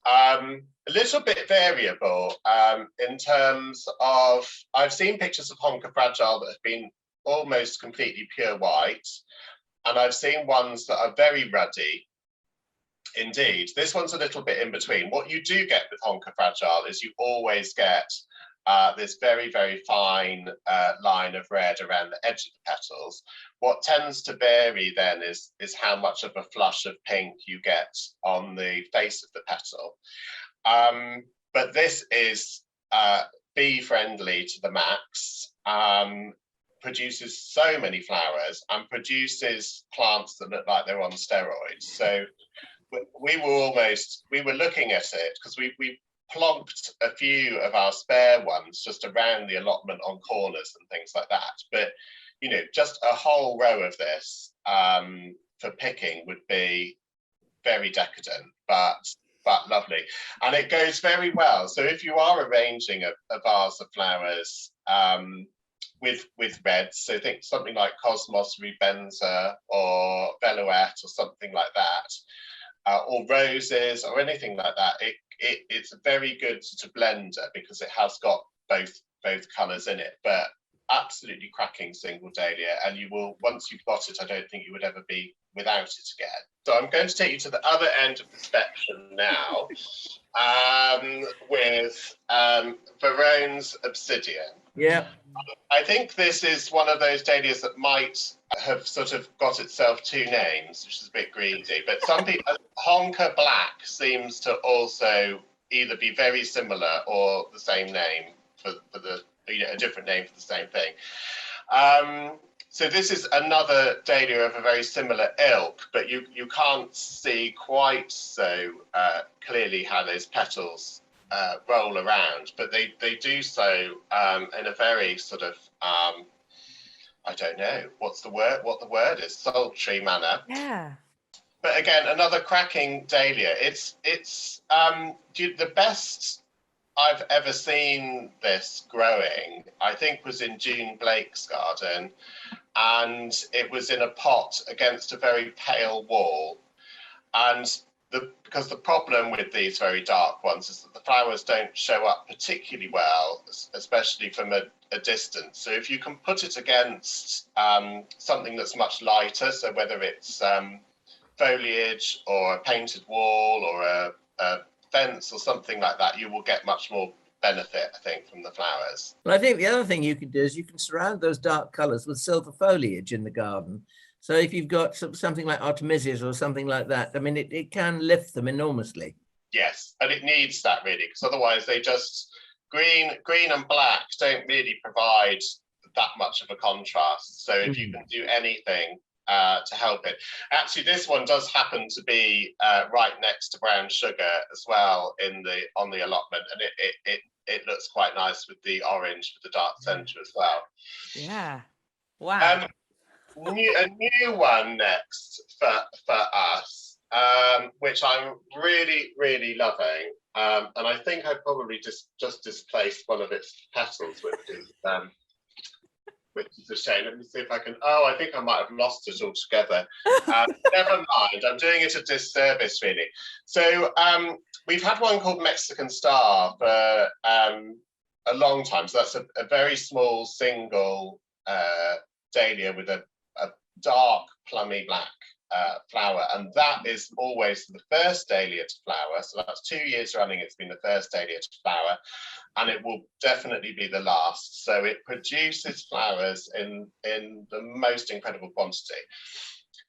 A little bit variable in terms of, I've seen pictures of Honka Fragile that have been almost completely pure white, and I've seen ones that are very ruddy. Indeed, this one's a little bit in between. What you do get with Honka Fragile is you always get this very, very fine line of red around the edge of the petals. What tends to vary then is how much of a flush of pink you get on the face of the petal. But this is bee friendly to the max, produces so many flowers, and produces plants that look like they're on steroids. So we were looking at it because we plonked a few of our spare ones just around the allotment on corners and things like that. But, just a whole row of this for picking would be very decadent, but lovely. And it goes very well. So if you are arranging a vase of flowers with reds, so think something like Cosmos Rubenza or Velouette or something like that, or roses or anything like that, it's a very good sort of blender, because it has got both colours in it. But absolutely cracking single dahlia, and you will, once you've got it, I don't think you would ever be without it again. So I'm going to take you to the other end of the spectrum now, with Verone's Obsidian. Yeah. I think this is one of those dahlias that might have sort of got itself 2 names, which is a bit greedy. But some people, Honka Black seems to also either be very similar or the same name for the, a different name for the same thing. So this is another dahlia of a very similar ilk, but you can't see quite so clearly how those petals roll around, but they do so in a very sort of I don't know what the word is, sultry manner. Yeah. But again, another cracking dahlia. It's the best I've ever seen this growing, I think, was in June Blake's garden, and it was in a pot against a very pale wall. And because the problem with these very dark ones is that the flowers don't show up particularly well, especially from a distance. So if you can put it against something that's much lighter, so whether it's foliage or a painted wall or a fence or something like that, you will get much more benefit, I think, from the flowers. Well, I think the other thing you can do is you can surround those dark colours with silver foliage in the garden. So if you've got something like artemisias or something like that, I mean, it can lift them enormously. Yes, and it needs that really, because otherwise they just, green and black don't really provide that much of a contrast. So if you can do anything to help it. Actually, this one does happen to be right next to brown sugar as well on the allotment, and it looks quite nice with the orange with the dark centre as well. Yeah. Wow. A new one next for us, which I'm really loving, and I think I probably just displaced one of its petals, which is a shame. Let me see if I can. Oh, I think I might have lost it altogether. Never mind. I'm doing it a disservice, really. So we've had one called Mexican Star for a long time. So that's a very small single dahlia with a dark plummy black flower, and that is always the first dahlia to flower. So that's 2 years running it's been the first dahlia to flower, and it will definitely be the last. So it produces flowers in the most incredible quantity.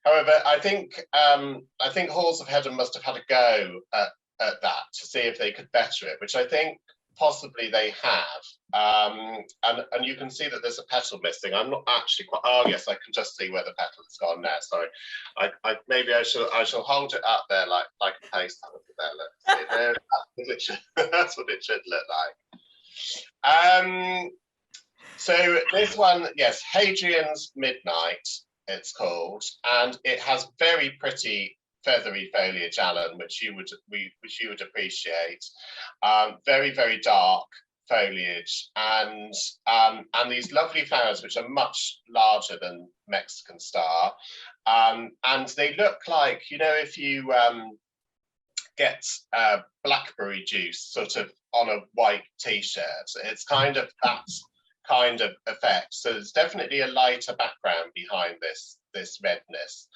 However, I think Halls of Heaven must have had a go at that to see if they could better it, which I think possibly they have, and you can see that there's a petal missing. I'm not actually quite. Oh yes, I can just see where the petal has gone now. Sorry, maybe I shall hold it up there like a paste there. Let's see. That's what it should look like. So this one, yes, Hadrian's Midnight, it's called, and it has very pretty feathery foliage, Alan, which you would appreciate. Very, very dark foliage, and these lovely flowers, which are much larger than Mexican Star, and they look like, you know, if you get blackberry juice sort of on a white t-shirt, it's kind of that kind of effect. So there's definitely a lighter background behind this redness,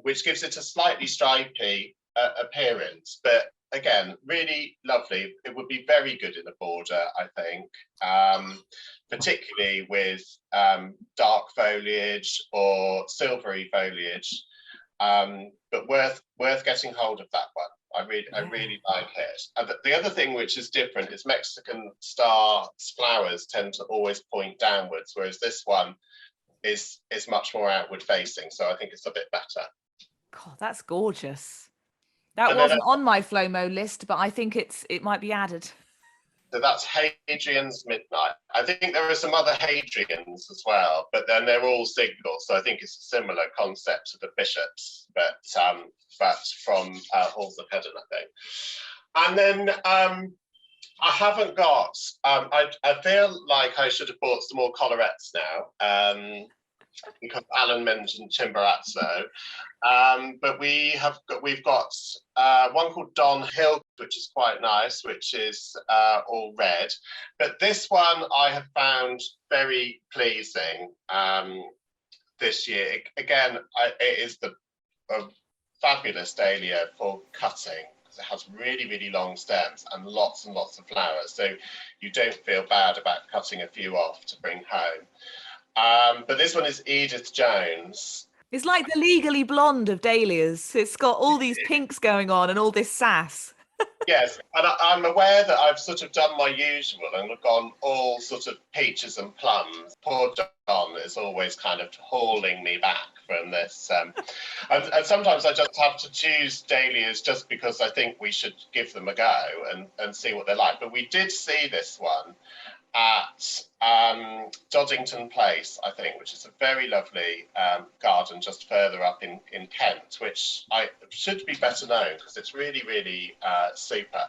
which gives it a slightly stripy appearance, but again, really lovely. It would be very good in a border, I think, particularly with dark foliage or silvery foliage, but worth getting hold of that one. I really like it. And the other thing which is different is Mexican Star's flowers tend to always point downwards, whereas this one is much more outward facing. So I think it's a bit better. God, that's gorgeous. That wasn't on my FLOMO list, but I think it might be added. So that's Hadrian's Midnight. I think there are some other Hadrians as well, but then they're all single. So I think it's a similar concept to the bishops, but from Halls of Heaven, I think. And then I haven't got. I feel like I should have bought some more collarettes now, because Alan mentioned Chimborazo, but we've got one called Don Hill, which is quite nice, which is all red. But this one I have found very pleasing this year. Again, it is a fabulous dahlia for cutting. It has really, really long stems and lots of flowers, so you don't feel bad about cutting a few off to bring home. But this one is Edith Jones. It's like the Legally Blonde of dahlias. It's got all these pinks going on and all this sass. Yes, and I'm aware that I've sort of done my usual and gone all sort of peaches and plums. Poor Don is always kind of hauling me back from this. And sometimes I just have to choose dahlias just because I think we should give them a go and see what they're like. But we did see this one at Doddington Place, I think, which is a very lovely garden just further up in Kent, which I should be better known because it's really, really super.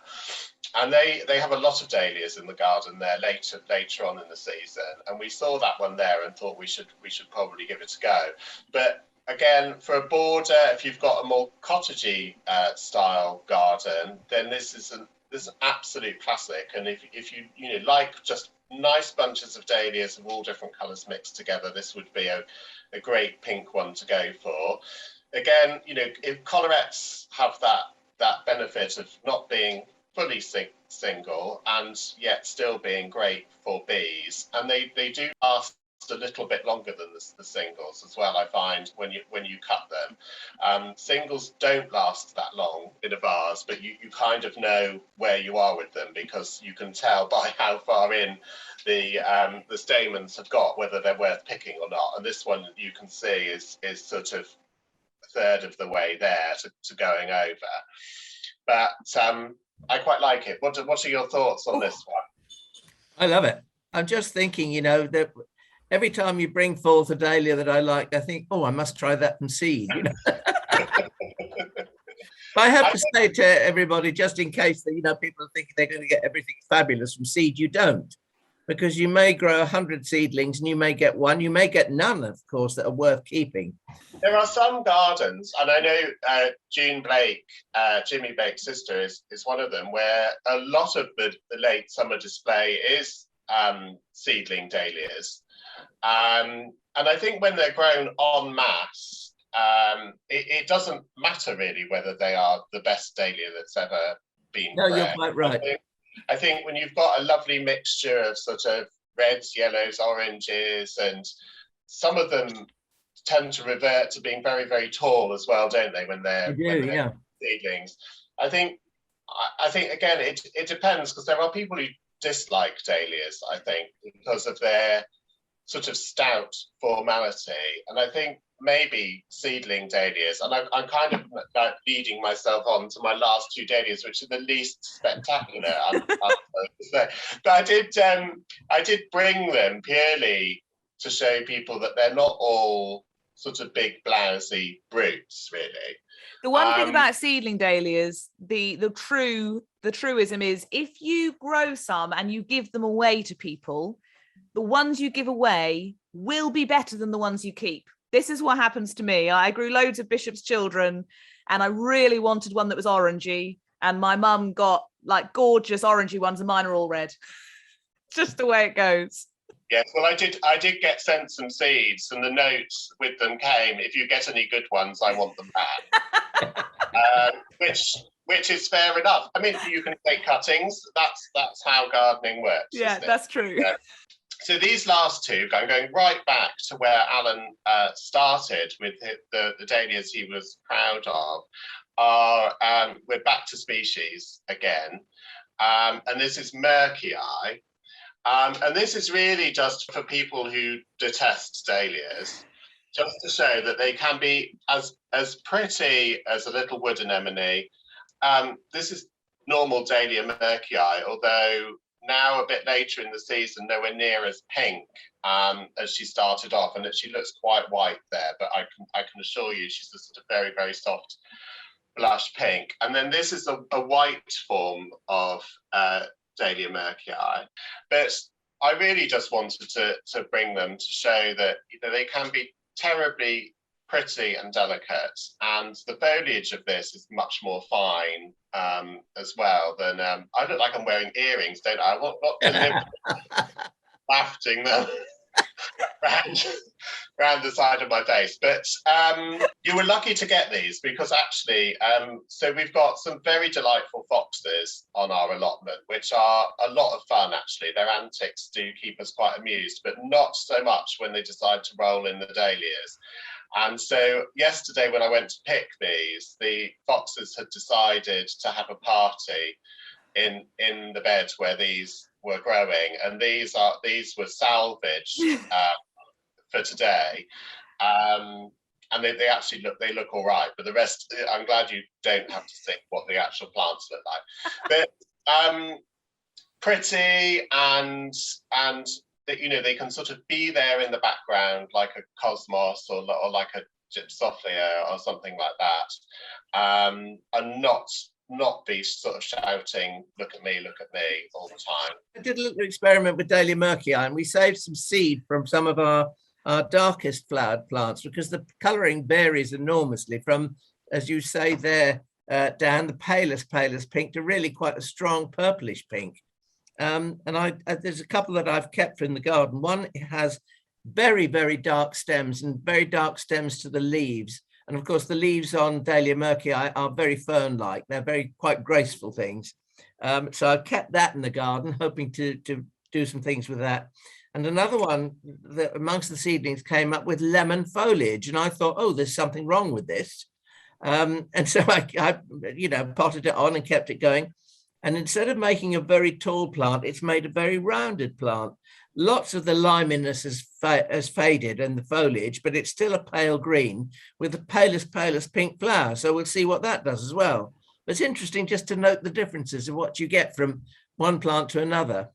And they have a lot of dahlias in the garden there later on in the season, and we saw that one there and thought we should probably give it a go. But again, for a border, if you've got a more cottagey style garden, then this is an absolute classic. And if you like just nice bunches of dahlias of all different colours mixed together, this would be a great pink one to go for. Again, if collarettes have that benefit of not being fully single and yet still being great for bees, and they do last a little bit longer than the singles as well, I find, when you cut them. Singles don't last that long in a vase, but you kind of know where you are with them because you can tell by how far in the stamens have got whether they're worth picking or not. And this one you can see is sort of a third of the way there to going over. But I quite like it. What are your thoughts on this one? I love it. I'm just thinking, that every time you bring forth a dahlia that I like, I think, oh, I must try that from seed. But I have to say to everybody, just in case that people are thinking they're going to get everything fabulous from seed, you don't, because you may grow 100 seedlings and you may get one, you may get none, of course, that are worth keeping. There are some gardens, and I know June Blake, Jimmy Blake's sister, is one of them, where a lot of the late summer display is seedling dahlias. And I think when they're grown en masse, it doesn't matter really whether they are the best dahlia that's ever been bred. No, you're quite right. I think when you've got a lovely mixture of sort of reds, yellows, oranges, and some of them tend to revert to being very, very tall as well, don't they, when they're seedlings. I think again, it depends, because there are people who dislike dahlias, I think, because of their sort of stout formality. And I think maybe seedling dahlias, and I'm kind of leading myself on to my last two dahlias, which are the least spectacular. But I did bring them purely to show people that they're not all sort of big blousy brutes, really. The one thing about seedling dahlias, the truism is, if you grow some and you give them away to people, the ones you give away will be better than the ones you keep. This is what happens to me. I grew loads of Bishop's Children and I really wanted one that was orangey, and my mum got like gorgeous orangey ones and mine are all red. Just the way it goes. Yes, well, I did get sent some seeds, and the notes with them came, if you get any good ones, I want them back. Which is fair enough. I mean, you can take cuttings. That's how gardening works. Yeah, that's true. So these last two, I'm going right back to where Alan started with the dahlias he was proud of, are we're back to species again. And this is Myrkii. And this is really just for people who detest dahlias, just to show that they can be as pretty as a little wood anemone. This is normal Dahlia Myrkii, although now a bit later in the season, nowhere near as pink as she started off, and that she looks quite white there, but I can assure you she's a sort of very, very soft blush pink. And then this is a white form of Dahlia Myrkii. But I really just wanted to bring them to show that they can be terribly pretty and delicate, and the foliage of this is much more fine as well than I look like I'm wearing earrings, don't I? I want not to live wafting them around the side of my face. But you were lucky to get these, because actually, so we've got some very delightful foxes on our allotment, which are a lot of fun, actually. Their antics do keep us quite amused, but not so much when they decide to roll in the dahlias. And so yesterday when I went to pick these, the foxes had decided to have a party in the bed where these were growing, and these were salvaged for today. and they actually look all right. But the rest, I'm glad you don't have to think what the actual plants look like. But pretty, and they can sort of be there in the background like a cosmos or like a gypsophila or something like that, and not be sort of shouting, look at me all the time. I did a little experiment with Dahlia murkii, and we saved some seed from some of our darkest flowered plants, because the colouring varies enormously from, as you say there, Dan, the palest pink to really quite a strong purplish pink. And there's a couple that I've kept in the garden. One has very, very dark stems, and very dark stems to the leaves. And of course, the leaves on Dahlia murkii are very fern-like. They're quite graceful things. So I've kept that in the garden, hoping to do some things with that. And another one that amongst the seedlings came up with lemon foliage. And I thought, oh, there's something wrong with this. And so I potted it on and kept it going. And instead of making a very tall plant, it's made a very rounded plant. Lots of the liminess has faded in the foliage, but it's still a pale green with the palest pink flower. So we'll see what that does as well. But it's interesting just to note the differences of what you get from one plant to another.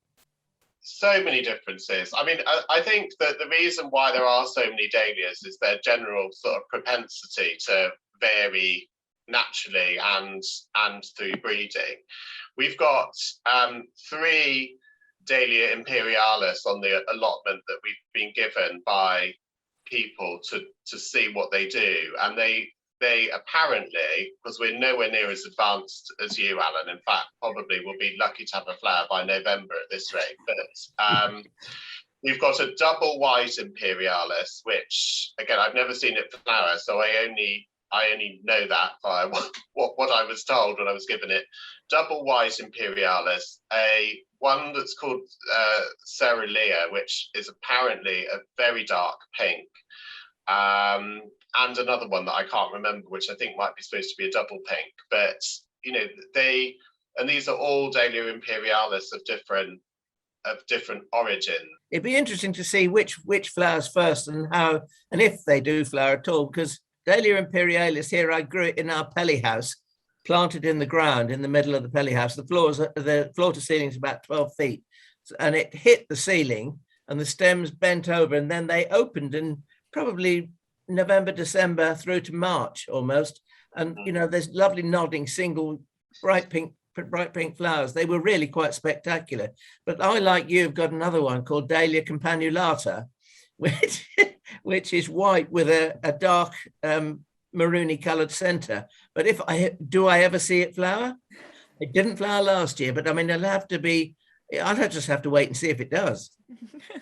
So many differences. I mean, I think that the reason why there are so many dahlias is their general sort of propensity to vary naturally and through breeding. We've got 3 Dahlia imperialis on the allotment that we've been given by people to see what they do, and they apparently, because we're nowhere near as advanced as you, Alan, in fact probably will be lucky to have a flower by November at this rate, but we've got a double white imperialis, which again I've never seen it flower, so I only know that by what I was told when I was given it. Double white imperialis, one that's called Cerulean, which is apparently a very dark pink, and another one that I can't remember, which I think might be supposed to be a double pink. But these are all Dahlia imperialis of different origin. It'd be interesting to see which flowers first and how, and if they do flower at all, because Dahlia imperialis here, I grew it in our pelly house, planted in the ground in the middle of the pelly house. The floor to ceiling is about 12 feet, and it hit the ceiling and the stems bent over, and then they opened in probably November, December through to March almost. And there's lovely nodding single bright pink flowers. They were really quite spectacular. But I, like you, have got another one called Dahlia campanulata, which is white with a dark maroony coloured centre. But do I ever see it flower? It didn't flower last year, but I mean, I'll just have to wait and see if it does.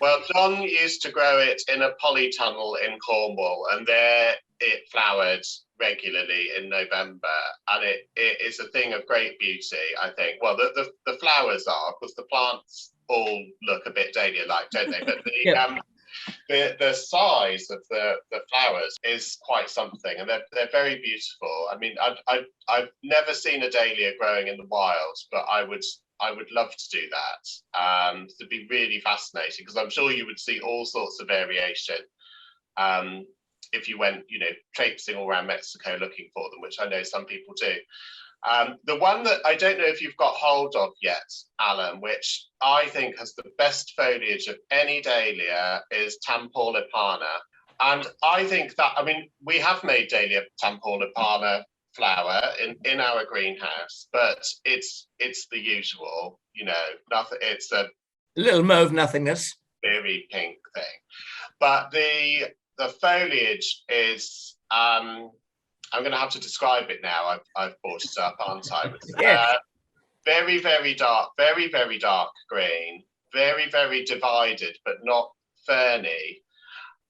Well, John used to grow it in a polytunnel in Cornwall, and there it flowered regularly in November, and it is a thing of great beauty, I think. Well, the flowers are, because the plants all look a bit Dahlia-like, don't they? But the size of the flowers is quite something, and they're very beautiful. I mean, I've never seen a dahlia growing in the wild, but I would love to do that. It'd be really fascinating, because I'm sure you would see all sorts of variation if you went, traipsing all around Mexico looking for them, which I know some people do. The one that I don't know if you've got hold of yet, Alan, which I think has the best foliage of any dahlia, is Tampaulipana. And I think that, I mean, we have made Dahlia Tampaulipana flower in our greenhouse, but it's the usual, nothing. It's a little mauve nothingness, very pink thing. But the foliage is I'm going to have to describe it now. I've brought it up, aren't I? Yeah. Very, very dark, very, very dark green, very, very divided, but not ferny.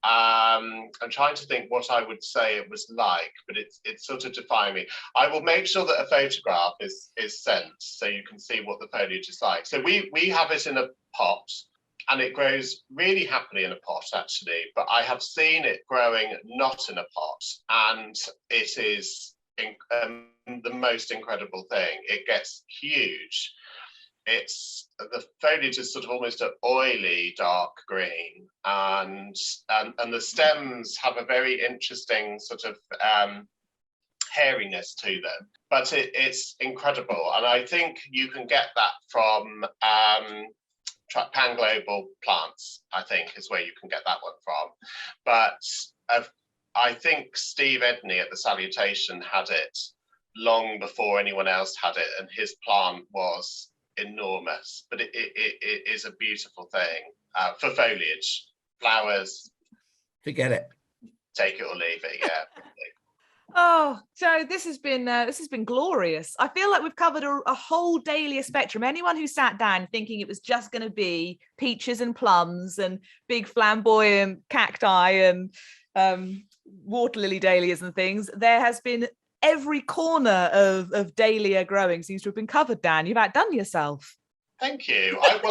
I'm trying to think what I would say it was like, but it's sort of defying me. I will make sure that a photograph is sent so you can see what the foliage is like. So we have it in a pot, and it grows really happily in a pot, actually. But I have seen it growing not in a pot, and it is the most incredible thing. It gets huge. It's the foliage is sort of almost an oily dark green, and the stems have a very interesting sort of hairiness to them, but it's incredible. And I think you can get that from Pan-Global Plants, I think is where you can get that one from. But I think Steve Edney at the Salutation had it long before anyone else had it, and his plant was enormous. But it is a beautiful thing for foliage. Flowers, forget it. Take it or leave it. Yeah. Oh, Joe, this has been glorious. I feel like we've covered a whole dahlia spectrum. Anyone who sat down thinking it was just going to be peaches and plums and big flamboyant cacti and water lily dahlias and things, there has been every corner of dahlia growing seems to have been covered. Dan, you've outdone yourself. Thank you. I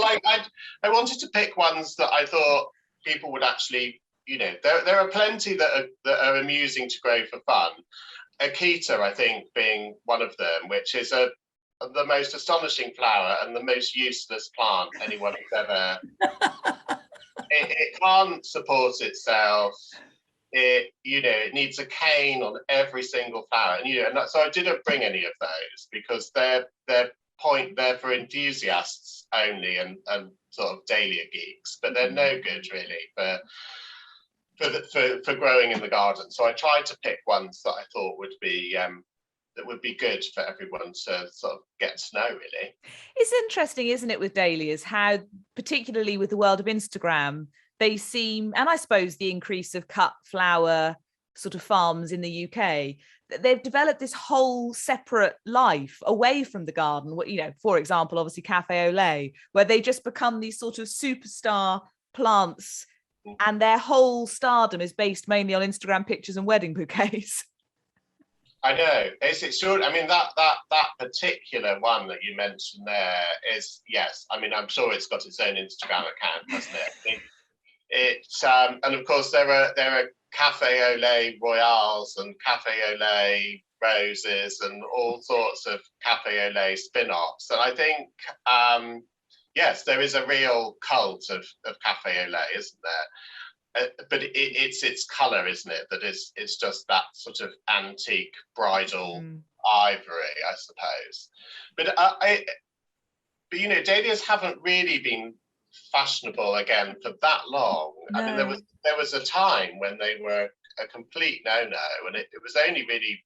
wanted to pick ones that I thought people would actually. You know, there are plenty that are amusing to grow for fun. Akita, I think, being one of them, which is the most astonishing flower and the most useless plant anyone has ever. It can't support itself. It needs a cane on every single flower, and so I didn't bring any of those because they're for enthusiasts only and sort of dahlia geeks, but they're no good really for growing in the garden. So I tried to pick ones that I thought would be good for everyone to sort of get to know, really. It's interesting, isn't it, with dahlias, how particularly with the world of Instagram, they seem, and I suppose the increase of cut flower sort of farms in the UK, they've developed this whole separate life away from the garden. For example, obviously Cafe au Lait, where they just become these sort of superstar plants, and their whole stardom is based mainly on Instagram pictures and wedding bouquets. I know. It's extraordinary. I mean, that particular one that you mentioned there is, yes. I mean, I'm sure it's got its own Instagram account, hasn't it? It's and of course there are Cafe au Lait Royales and Cafe au Lait Roses and all sorts of Cafe au Lait spin-offs. And I think yes, there is a real cult of Cafe au Lait, isn't there? But it's its colour, isn't it? That it's just that sort of antique bridal ivory, I suppose. But dahlias haven't really been fashionable again for that long. No. I mean, there was a time when they were a complete no-no, and it was only really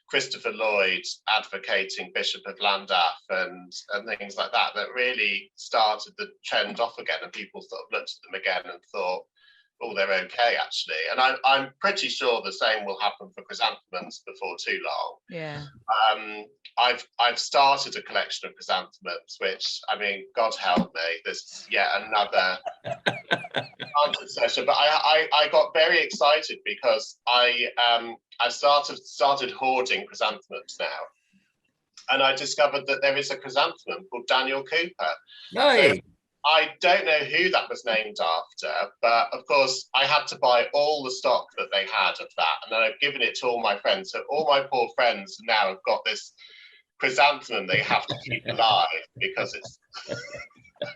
Christopher Lloyd advocating Bishop of Llandaff and things like that really started the trend off again, and people sort of looked at them again and thought, oh, they're okay actually. And I'm pretty sure the same will happen for chrysanthemums before too long. Yeah. I've started a collection of chrysanthemums, which, I mean, God help me, this is yet another session. But I got very excited because I started hoarding chrysanthemums now, and I discovered that there is a chrysanthemum called Daniel Cooper. Nice. So I don't know who that was named after, but of course I had to buy all the stock that they had of that, and then I've given it to all my friends. So all my poor friends now have got this chrysanthemum they have to keep alive because it's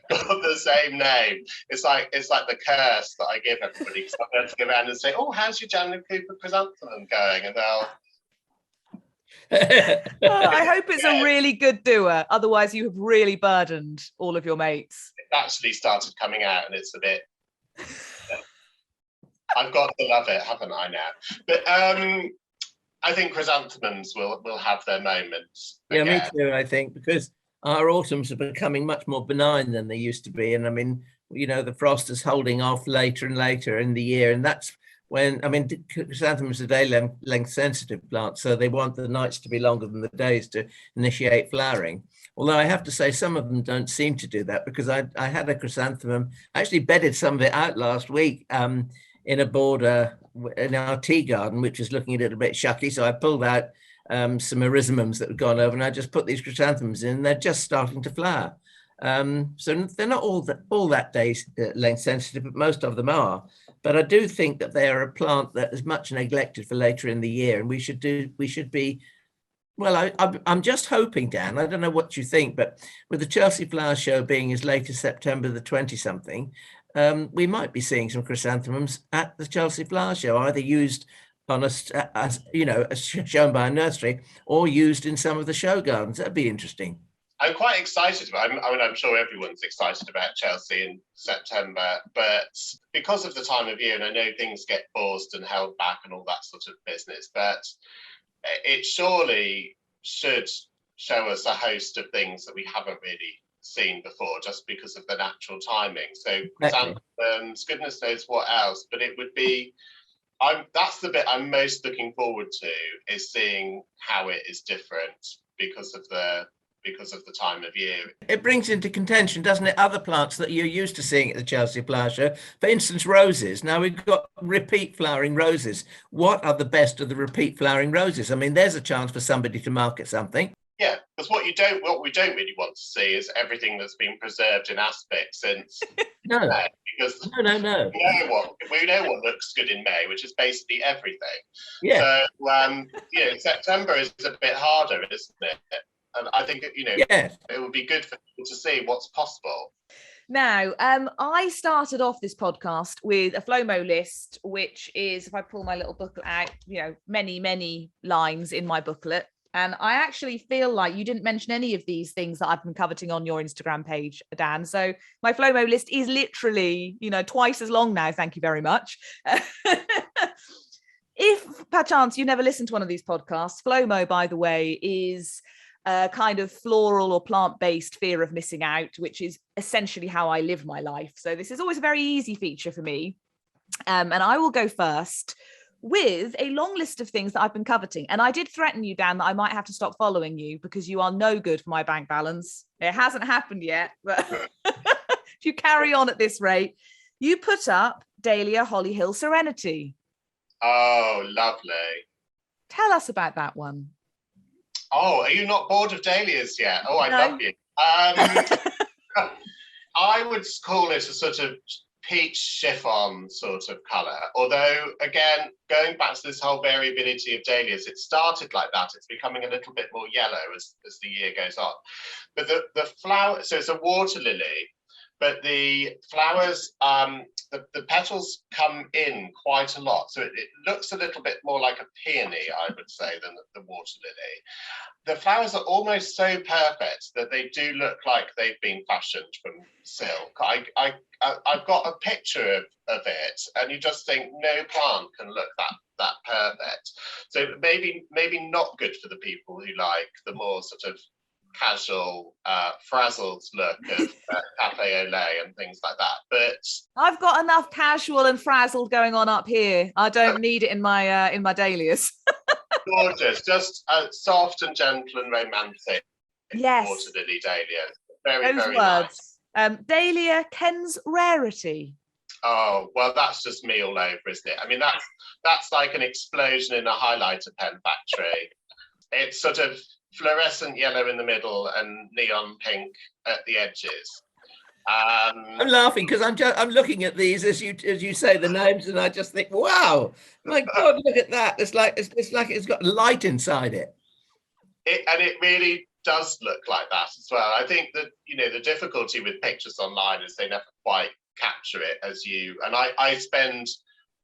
got the same name. It's like the curse that I give everybody. So I'm going to go around and say, "Oh, how's your Daniel Cooper chrysanthemum going?" And they'll. I hope it's a really good doer. Otherwise, you have really burdened all of your mates. It actually started coming out, and it's a bit. I've got to love it, haven't I now? But I think chrysanthemums will have their moments. Yeah, me too. I think because our autumns are becoming much more benign than they used to be, and I mean, the frost is holding off later and later in the year, and that's when, I mean, chrysanthemums are day length sensitive plants, so they want the nights to be longer than the days to initiate flowering. Although I have to say some of them don't seem to do that, because I had a chrysanthemum, I actually bedded some of it out last week in a border in our tea garden, which was looking a little bit shucky. So I pulled out some erysimums that had gone over, and I just put these chrysanthemums in, and they're just starting to flower. So they're not all that day length sensitive, but most of them are. But I do think that they are a plant that is much neglected for later in the year, and we should be Well, I'm just hoping, Dan, I don't know what you think, but with the Chelsea Flower Show being as late as September the 20-something, we might be seeing some chrysanthemums at the Chelsea Flower Show, either used on as shown by a nursery or used in some of the show gardens. That'd be interesting. I'm quite excited about it. I mean, I'm sure everyone's excited about Chelsea in September, but because of the time of year, and I know things get paused and held back and all that sort of business, but it surely should show us a host of things that we haven't really seen before, just because of the natural timing. So chrysanthemums, goodness knows what else, but it would be, that's the bit I'm most looking forward to, is seeing how it is different because of the time of year. It brings into contention, doesn't it, other plants that you're used to seeing at the Chelsea Flower Show. For instance, roses. Now we've got repeat flowering roses. What are the best of the repeat flowering roses? I mean, there's a chance for somebody to market something. Yeah, because what we don't really want to see is everything that's been preserved in aspic since no. May, because no. We know what looks good in May, which is basically everything. Yeah. So September is a bit harder, isn't it? And I think, yes, it would be good for people to see what's possible. Now, I started off this podcast with a FLOMO list, which is, if I pull my little booklet out, many, many lines in my booklet. And I actually feel like you didn't mention any of these things that I've been coveting on your Instagram page, Dan. So my FLOMO list is literally, twice as long now. Thank you very much. If perchance you never listened to one of these podcasts, FLOMO, by the way, is a kind of floral or plant-based fear of missing out, which is essentially how I live my life. So this is always a very easy feature for me. And I will go first with a long list of things that I've been coveting. And I did threaten you, Dan, that I might have to stop following you because you are no good for my bank balance. It hasn't happened yet, but if you carry on at this rate, you put up Dahlia Hollyhill Serenity. Oh, lovely. Tell us about that one. Oh, are you not bored of dahlias yet? Oh, I love you. I would call it a sort of peach chiffon sort of colour. Although, again, going back to this whole variability of dahlias, it started like that. It's becoming a little bit more yellow as the year goes on. But the flower, so it's a water lily, but the flowers, the petals come in quite a lot. So it looks a little bit more like a peony, I would say, than the water lily. The flowers are almost so perfect that they do look like they've been fashioned from silk. I've got a picture of it, and you just think no plant can look that perfect. So maybe not good for the people who like the more sort of casual, frazzled look of cafe au lait and things like that. But I've got enough casual and frazzled going on up here. I don't need it in my dahlias. Gorgeous, just soft and gentle and romantic. Yes. Water lily dahlia. Very, those very words. nice. Dahlia Ken's Rarity. Oh, well, that's just me all over, isn't it? I mean, that's like an explosion in a highlighter pen factory. It's sort of fluorescent yellow in the middle and neon pink at the edges. I'm laughing because I'm looking at these as you say the names, and I just think, wow, my God, look at that! It's like it's got light inside it. It really does look like that as well. I think that the difficulty with pictures online is they never quite capture it as you. And I spend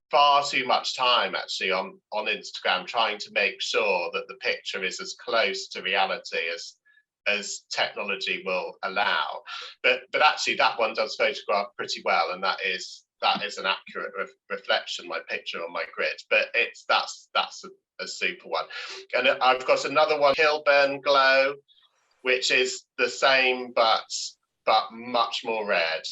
far too much time actually on Instagram trying to make sure that the picture is as close to reality as technology will allow, but actually that one does photograph pretty well, and that is an accurate reflection, my picture on my grid. But that's a super one. And I've got another one, Kilburn Glow, which is the same but much more red.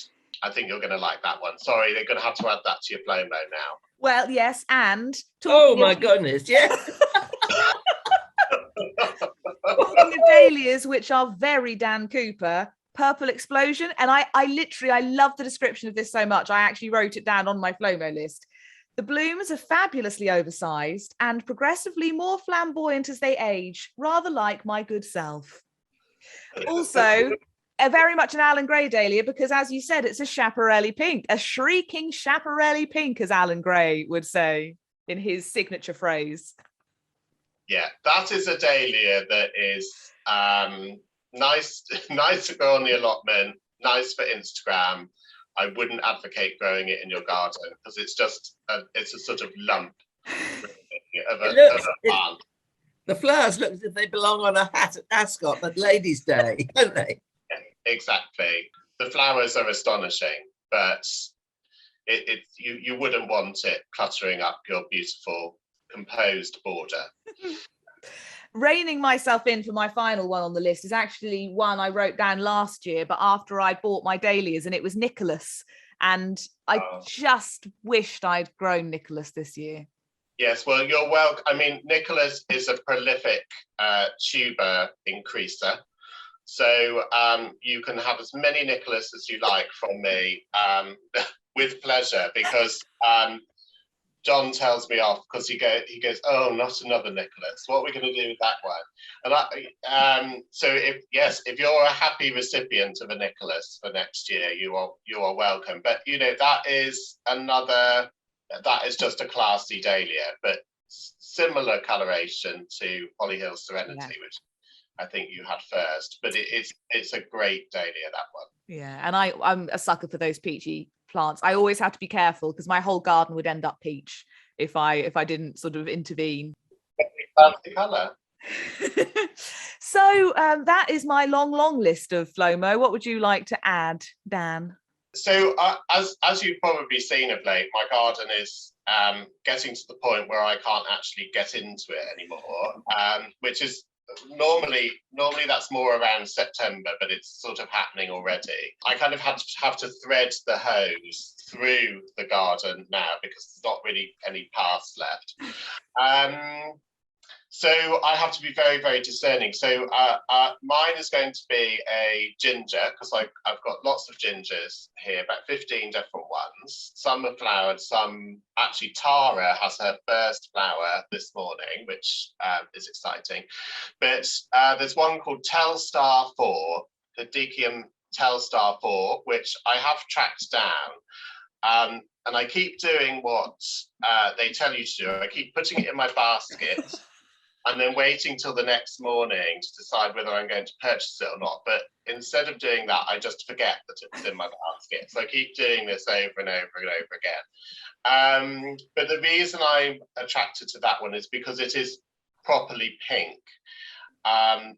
I think you're going to like that one. Sorry, they're going to have to add that to your FLOMO now. Well, yes, and oh my goodness, yes. Talking of dahlias, which are very Dan Cooper, Purple Explosion. And I love the description of this so much. I actually wrote it down on my FLOMO list. The blooms are fabulously oversized and progressively more flamboyant as they age, rather like my good self. Also, very much an Alan Gray dahlia, because as you said, it's a chaparelli pink, a shrieking chaparelli pink, as Alan Gray would say in his signature phrase. Yeah, that is a dahlia that is nice, nice to grow on the allotment, nice for Instagram. I wouldn't advocate growing it in your garden because it's just it's a sort of lump of a plant. The flowers look as if they belong on a ascot at Ladies' Day, don't they? Yeah, exactly. The flowers are astonishing, but you wouldn't want it cluttering up your beautiful composed border. Reining myself in for my final one on the list is actually one I wrote down last year, but after I bought my dahlias, and it was Nicholas. And I just wished I'd grown Nicholas this year. Yes, well, you're welcome. I mean, Nicholas is a prolific tuber increaser. So you can have as many Nicholas as you like from me with pleasure, because John tells me off because he goes, oh, not another Nicholas. What are we going to do with that one? And so if you're a happy recipient of a Nicholas for next year, you are welcome. But that is just a classy dahlia, but similar coloration to Hollyhill Serenity, which I think you had first. But it's a great dahlia, that one. Yeah, and I'm a sucker for those peachy plants. I always have to be careful because my whole garden would end up peach if I didn't sort of intervene. Fancy colour. So that is my long list of Flomo. What would you like to add, Dan? So as you've probably seen of late, my garden is getting to the point where I can't actually get into it anymore, which is normally that's more around September, but it's sort of happening already. I kind of have to thread the hose through the garden now because there's not really any paths left. So I have to be very, very discerning. So mine is going to be a ginger, because I've got lots of gingers here, about 15 different ones. Some are flowered, some actually Tara has her first flower this morning, which is exciting. But there's one called Telstar 4, Hedychium Telstar 4, which I have tracked down. And I keep doing what they tell you to do. I keep putting it in my basket and then waiting till the next morning to decide whether I'm going to purchase it or not. But instead of doing that, I just forget that it's in my basket. So I keep doing this over and over and over again. But the reason I'm attracted to that one is because it is properly pink. And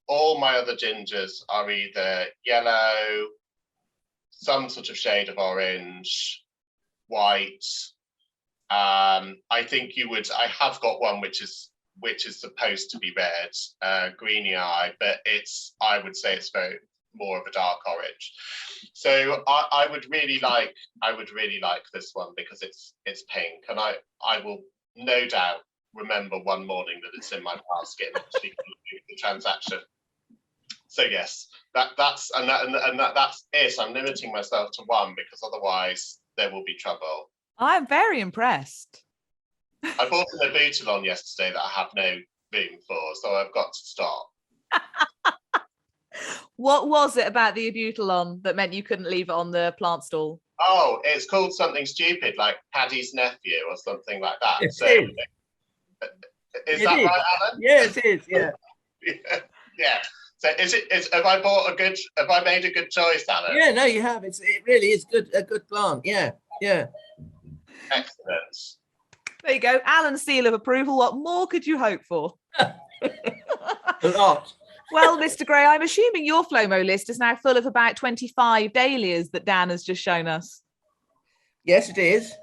all my other gingers are either yellow, some sort of shade of orange, white. I think I have got one which is supposed to be red, greeny eye, but I would say it's more of a dark orange. So I would really like this one because it's pink, and I will no doubt remember one morning that it's in my basket and actually complete the transaction. So yes, that's it. I'm limiting myself to one because otherwise there will be trouble. I'm very impressed. I bought an Abutilon yesterday that I have no room for, so I've got to stop. What was it about the Abutilon that meant you couldn't leave it on the plant stall? Oh, it's called something stupid, like Paddy's nephew or something like that. Is that right, Alan? Yes, it is. Yeah. Yeah. So have I made a good choice, Alan? Yeah, no, you have. It really is a good plant. Yeah. Excellent. There you go. Alan's seal of approval. What more could you hope for? A lot. Well, Mr. Gray, I'm assuming your Flomo list is now full of about 25 dahlias that Dan has just shown us. Yes, it is.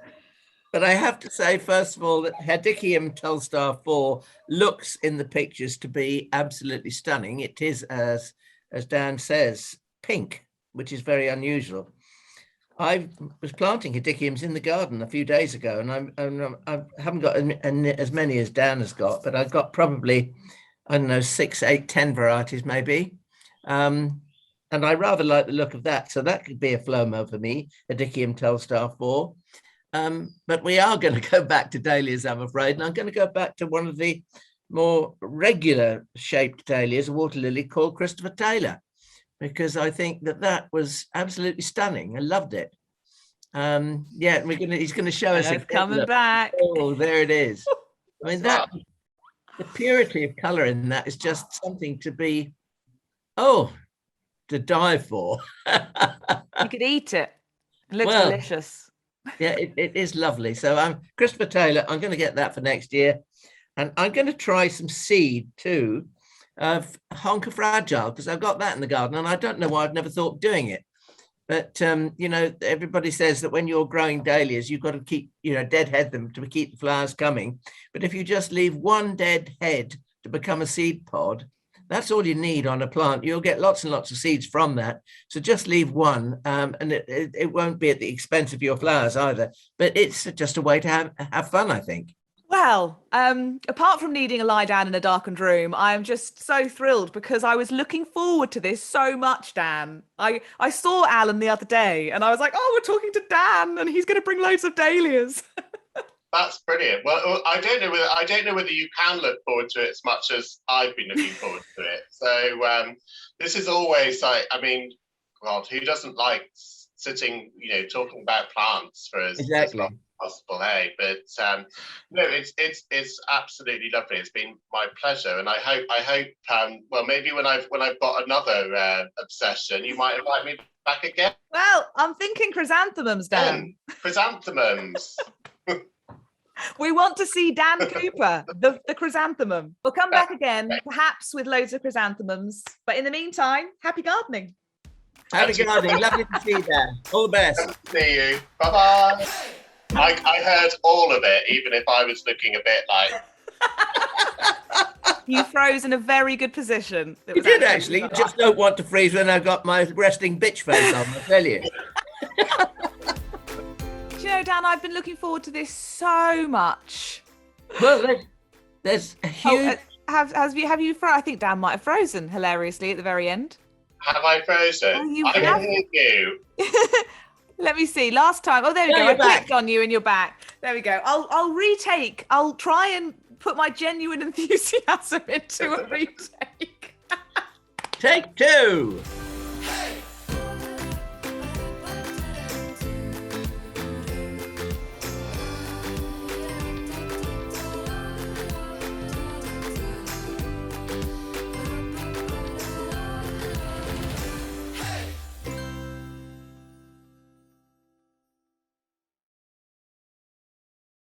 But I have to say, first of all, that Hedychium Telstar 4 looks in the pictures to be absolutely stunning. It is, as Dan says, pink, which is very unusual. I was planting Hedychiums in the garden a few days ago, and I haven't got as many as Dan has got, but I've got probably, I don't know, 6, 8, 10 varieties maybe. And I rather like the look of that. So that could be a Flomo for me, Hedychium Telstar 4. But we are going to go back to dahlias, I'm afraid, and I'm going to go back to one of the more regular shaped dahlias, a water lily called Christopher Taylor, because I think that was absolutely stunning. I loved it. Yeah, he's going to show us. It's coming back. Oh, there it is. I mean, The purity of colour in that is just something to be, to die for. You could eat it. It looks Well, delicious. Yeah, it is lovely. So Christopher Taylor, I'm going to get that for next year. And I'm going to try some seed too of Honker Fragile, because I've got that in the garden and I don't know why I've never thought of doing it. But, everybody says that when you're growing dahlias, you've got to keep, deadhead them to keep the flowers coming. But if you just leave one dead head to become a seed pod, that's all you need on a plant. You'll get lots and lots of seeds from that. So just leave one, and it won't be at the expense of your flowers either. But it's just a way to have fun, I think. Well, apart from needing a lie down in a darkened room, I'm just so thrilled because I was looking forward to this so much, Dan. I saw Alan the other day and I was like, we're talking to Dan and he's going to bring loads of dahlias. That's brilliant. Well, I don't know whether you can look forward to it as much as I've been looking forward to it. So this is always God, who doesn't like sitting, talking about plants for as long as possible, hey? But no, it's absolutely lovely. It's been my pleasure, and I hope maybe when I've got another obsession, you might invite me back again. Well, I'm thinking chrysanthemums, Dan. Chrysanthemums. We want to see Dan Cooper, the chrysanthemum. We'll come back again, perhaps with loads of chrysanthemums. But in the meantime, happy gardening. Happy gardening. Lovely to see you, Dan. All the best. Good to see you. Bye-bye. I heard all of it, even if I was looking a bit like... You froze in a very good position. You did, actually. You just don't want to freeze when I've got my resting bitch face on, I tell you. Dan, I've been looking forward to this so much. Well, there's a huge... Have you I think Dan might have frozen hilariously at the very end. Have I frozen? I can hear you. Let me see. Last time. Oh, there we go. I clicked on you and you're back. There we go. I'll retake. I'll try and put my genuine enthusiasm into a retake. Take two.